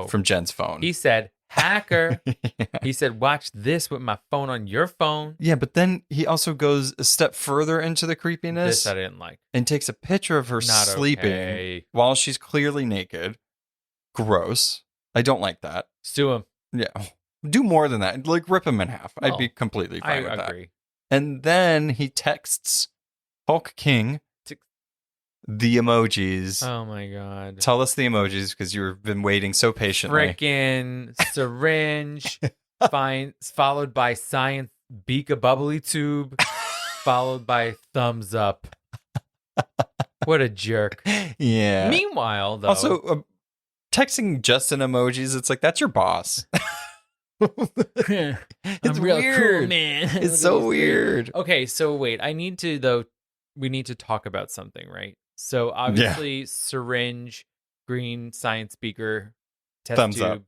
[SPEAKER 4] from Jen's phone.
[SPEAKER 3] He said, hacker.
[SPEAKER 4] Yeah.
[SPEAKER 3] He said, watch this with my phone on your phone.
[SPEAKER 4] Yeah, but then he also goes a step further into the creepiness.
[SPEAKER 3] This I didn't like.
[SPEAKER 4] And takes a picture of her sleeping while she's clearly naked. Gross. I don't like that.
[SPEAKER 3] Sue him.
[SPEAKER 4] Yeah. Do more than that. Like, rip him in half. I'd be completely fine with that. I agree. And then he texts Hulk King the emojis.
[SPEAKER 3] Oh my God.
[SPEAKER 4] Tell us the emojis, because you've been waiting so patiently.
[SPEAKER 3] Frickin' syringe, followed by science beaka bubbly tube, followed by thumbs up. What a jerk.
[SPEAKER 4] Yeah.
[SPEAKER 3] Meanwhile, though.
[SPEAKER 4] Also, texting just in emojis, it's like, that's your boss. It's
[SPEAKER 3] I'm real
[SPEAKER 4] weird.
[SPEAKER 3] cool, man.
[SPEAKER 4] It's so weird.
[SPEAKER 3] Okay, so wait. We need to talk about something, right? So obviously, syringe, green science beaker, test
[SPEAKER 4] Thumbs
[SPEAKER 3] tube,
[SPEAKER 4] up.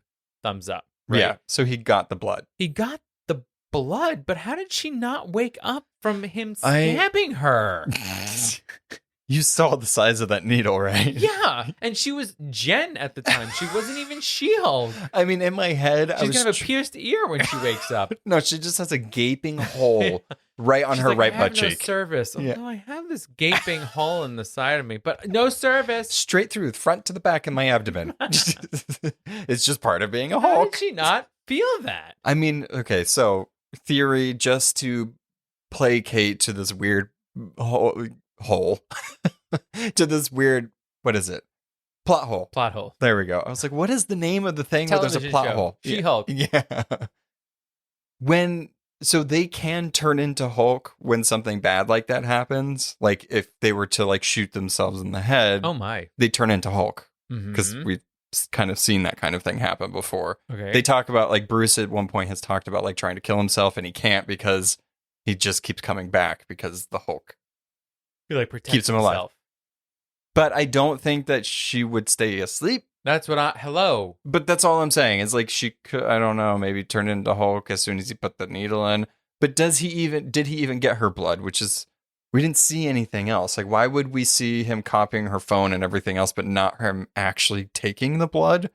[SPEAKER 3] thumbs up. Right?
[SPEAKER 4] Yeah. So he got the blood.
[SPEAKER 3] He got the blood, but how did she not wake up from him stabbing her?
[SPEAKER 4] You saw the size of that needle, right?
[SPEAKER 3] Yeah, and she was Jen at the time. She wasn't even She-Hulk.
[SPEAKER 4] I mean, in my head,
[SPEAKER 3] She's gonna have a pierced ear when she wakes up.
[SPEAKER 4] No, she just has a gaping hole right on her right butt
[SPEAKER 3] I have
[SPEAKER 4] cheek.
[SPEAKER 3] no service. Oh,
[SPEAKER 4] Yeah.
[SPEAKER 3] no, I have this gaping hole in the side of me, but no service.
[SPEAKER 4] Straight through, front to the back in my abdomen. It's just part of being a
[SPEAKER 3] How
[SPEAKER 4] Hulk.
[SPEAKER 3] did she not feel that?
[SPEAKER 4] I mean, okay, so theory, just to placate to this weird hole to this weird, what is it? Plot hole.
[SPEAKER 3] Plot hole.
[SPEAKER 4] There we go. I was like, what is the name of the thing where there's a
[SPEAKER 3] Television
[SPEAKER 4] plot
[SPEAKER 3] show.
[SPEAKER 4] hole?
[SPEAKER 3] She-Hulk.
[SPEAKER 4] Yeah. So they can turn into Hulk when something bad like that happens. Like if they were to like shoot themselves in the head,
[SPEAKER 3] Oh my.
[SPEAKER 4] they turn into Hulk.
[SPEAKER 3] Mhm.
[SPEAKER 4] Because we've kind of seen that kind of thing happen before.
[SPEAKER 3] Okay.
[SPEAKER 4] They talk about, like, Bruce at one point has talked about like trying to kill himself and he can't because he just keeps coming back because the Hulk
[SPEAKER 3] He like protects
[SPEAKER 4] keeps him alive.
[SPEAKER 3] himself.
[SPEAKER 4] But I don't think that she would stay asleep.
[SPEAKER 3] That's what hello.
[SPEAKER 4] But that's all I'm saying. It's like she could, I don't know, maybe turn into Hulk as soon as he put the needle in. But did he even get her blood? Which is, we didn't see anything else. Like, why would we see him copying her phone and everything else, but not him actually taking the blood?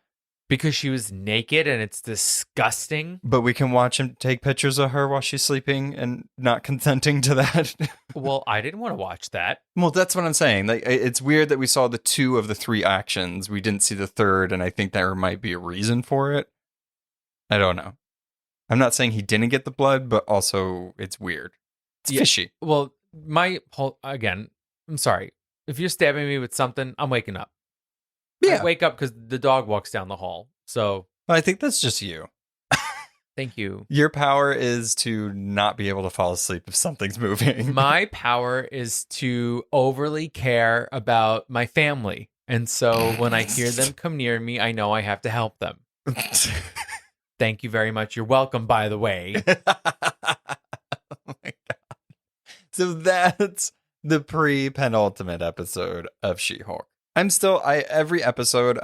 [SPEAKER 3] Because she was naked and it's disgusting.
[SPEAKER 4] But we can watch him take pictures of her while she's sleeping and not consenting to that.
[SPEAKER 3] Well, I didn't want to watch that.
[SPEAKER 4] Well, that's what I'm saying. Like, it's weird that we saw the 2 of the 3 actions. We didn't see the third, and I think there might be a reason for it. I don't know. I'm not saying he didn't get the blood, but also it's weird. It's fishy.
[SPEAKER 3] Well, again, I'm sorry. If you're stabbing me with something, I'm waking up.
[SPEAKER 4] Yeah.
[SPEAKER 3] I wake up because the dog walks down the hall. So
[SPEAKER 4] I think that's just you.
[SPEAKER 3] thank you.
[SPEAKER 4] Your power is to not be able to fall asleep if something's moving.
[SPEAKER 3] My power is to overly care about my family. And so when I hear them come near me, I know I have to help them. Thank you very much. You're welcome, by the way.
[SPEAKER 4] Oh my God. So that's the pre-penultimate episode of She-Hulk. Every episode,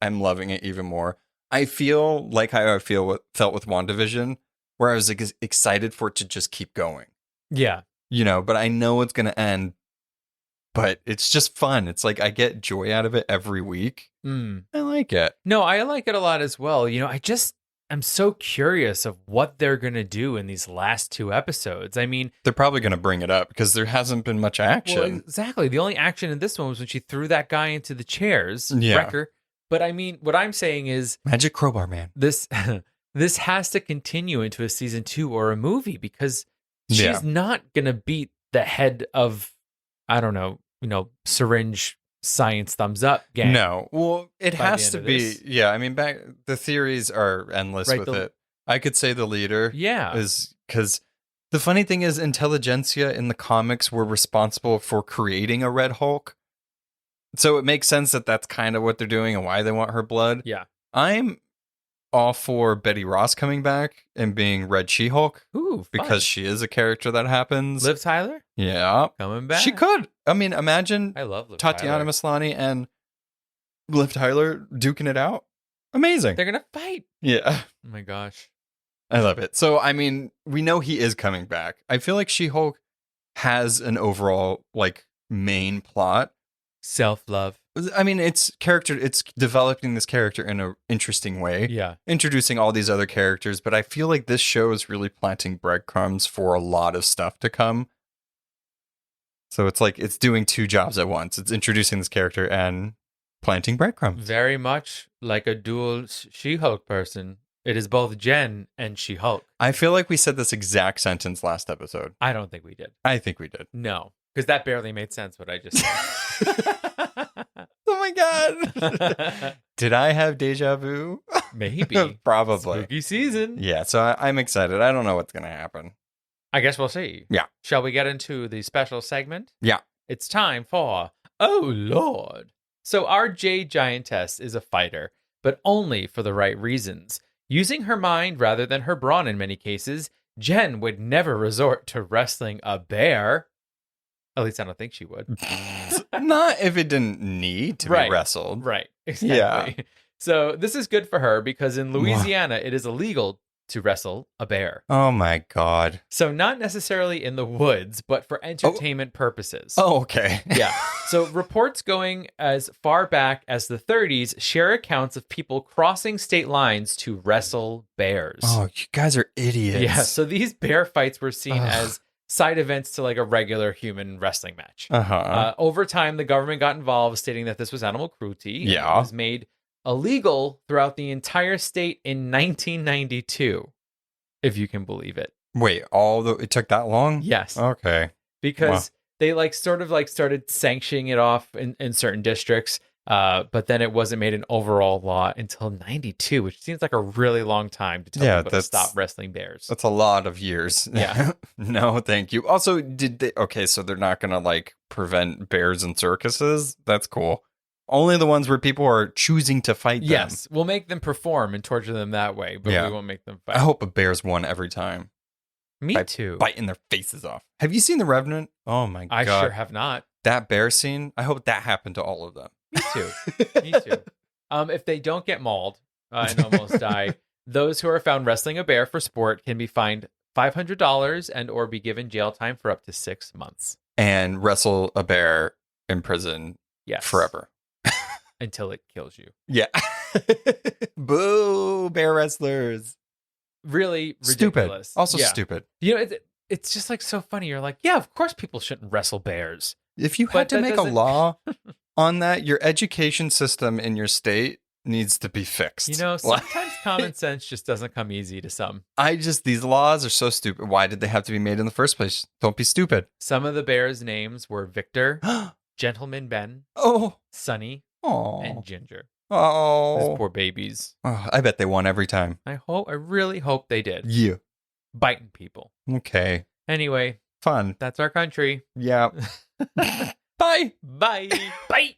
[SPEAKER 4] I'm loving it even more. I feel like how I felt with WandaVision, where I was excited for it to just keep going.
[SPEAKER 3] Yeah.
[SPEAKER 4] You know, but I know it's going to end, but it's just fun. It's like I get joy out of it every week. I like it.
[SPEAKER 3] No, I like it a lot as well. You know, I'm so curious of what they're going to do in these last 2 episodes. I mean,
[SPEAKER 4] They're probably going to bring it up because there hasn't been much action.
[SPEAKER 3] well, exactly. The only action in this one was when she threw that guy into the chairs.
[SPEAKER 4] Yeah.
[SPEAKER 3] Wrecker. But I mean, what I'm saying is
[SPEAKER 4] Magic Crowbar Man.
[SPEAKER 3] this has to continue into a season 2 or a movie because she's not going to beat the head of, I don't know, syringe science thumbs up gang.
[SPEAKER 4] No, well, it
[SPEAKER 3] by the
[SPEAKER 4] has
[SPEAKER 3] end
[SPEAKER 4] to
[SPEAKER 3] of
[SPEAKER 4] be.
[SPEAKER 3] this.
[SPEAKER 4] Yeah, I mean, the theories are endless
[SPEAKER 3] Right,
[SPEAKER 4] with it. I could say the leader
[SPEAKER 3] Yeah.
[SPEAKER 4] is because the funny thing is, Intelligentsia in the comics were responsible for creating a Red Hulk. So it makes sense that that's kind of what they're doing and why they want her blood.
[SPEAKER 3] Yeah.
[SPEAKER 4] I'm all for Betty Ross coming back and being Red She-Hulk
[SPEAKER 3] Ooh, fun.
[SPEAKER 4] because she is a character that happens.
[SPEAKER 3] Liv Tyler
[SPEAKER 4] Yeah.
[SPEAKER 3] coming back.
[SPEAKER 4] She could. I mean, imagine
[SPEAKER 3] I love Liv
[SPEAKER 4] Tatiana
[SPEAKER 3] Tyler.
[SPEAKER 4] Maslany and Liv Tyler duking it out. Amazing.
[SPEAKER 3] They're going to fight.
[SPEAKER 4] Yeah.
[SPEAKER 3] Oh my gosh.
[SPEAKER 4] I love it. So, I mean, we know he is coming back. I feel like She-Hulk has an overall, like, main plot.
[SPEAKER 3] Self-love.
[SPEAKER 4] I mean, it's developing this character in an interesting way.
[SPEAKER 3] Yeah.
[SPEAKER 4] Introducing all these other characters, but I feel like this show is really planting breadcrumbs for a lot of stuff to come. So it's like it's doing 2 jobs at once. It's introducing this character and planting breadcrumbs.
[SPEAKER 3] Very much like a dual She-Hulk person. It is both Jen and She-Hulk.
[SPEAKER 4] I feel like we said this exact sentence last episode.
[SPEAKER 3] I don't think we did.
[SPEAKER 4] I think we did.
[SPEAKER 3] No, because that barely made sense what I just said.
[SPEAKER 4] Oh my God. Did I have deja vu?
[SPEAKER 3] Maybe.
[SPEAKER 4] Probably.
[SPEAKER 3] Spooky season.
[SPEAKER 4] Yeah, so I'm excited. I don't know what's going to happen.
[SPEAKER 3] I guess we'll see.
[SPEAKER 4] Yeah.
[SPEAKER 3] Shall we get into the special segment?
[SPEAKER 4] Yeah.
[SPEAKER 3] It's time for Oh Lord. So our Jade Giantess is a fighter, but only for the right reasons. Using her mind rather than her brawn in many cases, Jen would never resort to wrestling a bear. At least I don't think she would.
[SPEAKER 4] Not if it didn't need to
[SPEAKER 3] Right.
[SPEAKER 4] be wrestled.
[SPEAKER 3] Right. Exactly.
[SPEAKER 4] Yeah.
[SPEAKER 3] So this is good for her because in Louisiana, it is illegal to wrestle a bear.
[SPEAKER 4] Oh my God.
[SPEAKER 3] So not necessarily in the woods, but for entertainment purposes.
[SPEAKER 4] Oh, okay.
[SPEAKER 3] Yeah. So reports going as far back as the 30s share accounts of people crossing state lines to wrestle bears.
[SPEAKER 4] Oh, you guys are idiots.
[SPEAKER 3] Yeah. So these bear fights were seen as side events to like a regular human wrestling match. Over time, the government got involved, stating that this was animal cruelty.
[SPEAKER 4] Yeah.
[SPEAKER 3] It was made illegal throughout the entire state in 1992, if you can believe it.
[SPEAKER 4] Wait, it took that long?
[SPEAKER 3] Yes.
[SPEAKER 4] Okay.
[SPEAKER 3] Because they started sanctioning it off in certain districts, but then it wasn't made an overall law until 92, which seems like a really long time to tell people to stop wrestling bears.
[SPEAKER 4] That's a lot of years.
[SPEAKER 3] Yeah.
[SPEAKER 4] No, thank you. Also, so they're not going to like prevent bears in circuses? That's cool. Only the ones where people are choosing to fight them.
[SPEAKER 3] Yes, we'll make them perform and torture them that way, but we won't make them fight.
[SPEAKER 4] I hope a bear's won every time.
[SPEAKER 3] Me too.
[SPEAKER 4] Biting their faces off. Have you seen The Revenant? Oh my God.
[SPEAKER 3] I sure have not.
[SPEAKER 4] That bear scene, I hope that happened to all of them.
[SPEAKER 3] Me too. Me too. If they don't get mauled and almost die, those who are found wrestling a bear for sport can be fined $500 and or be given jail time for up to 6 months.
[SPEAKER 4] And wrestle a bear in prison forever.
[SPEAKER 3] Until it kills you.
[SPEAKER 4] Yeah. Boo, bear wrestlers.
[SPEAKER 3] Really ridiculous.
[SPEAKER 4] Stupid. Also stupid.
[SPEAKER 3] You know, it's just like so funny. You're like, yeah, of course people shouldn't wrestle bears.
[SPEAKER 4] If you had to make a law on that, your education system in your state needs to be fixed.
[SPEAKER 3] You know, sometimes common sense just doesn't come easy to some.
[SPEAKER 4] These laws are so stupid. Why did they have to be made in the first place? Don't be stupid.
[SPEAKER 3] Some of the bears' names were Victor, Gentleman Ben, Sonny, and Ginger. Those poor babies.
[SPEAKER 4] Oh, I bet they won every time.
[SPEAKER 3] I really hope they did.
[SPEAKER 4] Yeah.
[SPEAKER 3] Biting people.
[SPEAKER 4] Okay.
[SPEAKER 3] Anyway.
[SPEAKER 4] Fun.
[SPEAKER 3] That's our country.
[SPEAKER 4] Yeah. Bye.
[SPEAKER 3] Bye. Bye.
[SPEAKER 4] Bye.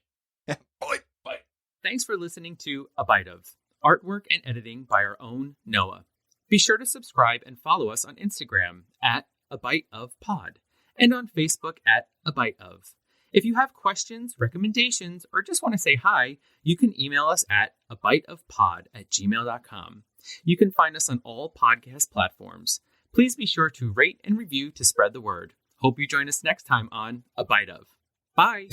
[SPEAKER 3] Bye. Thanks for listening to A Bite Of. Artwork and editing by our own Noah. Be sure to subscribe and follow us on Instagram at A Bite Of Pod and on Facebook at A Bite Of. If you have questions, recommendations, or just want to say hi, you can email us at abiteofpod@gmail.com. You can find us on all podcast platforms. Please be sure to rate and review to spread the word. Hope you join us next time on A Bite Of. Bye!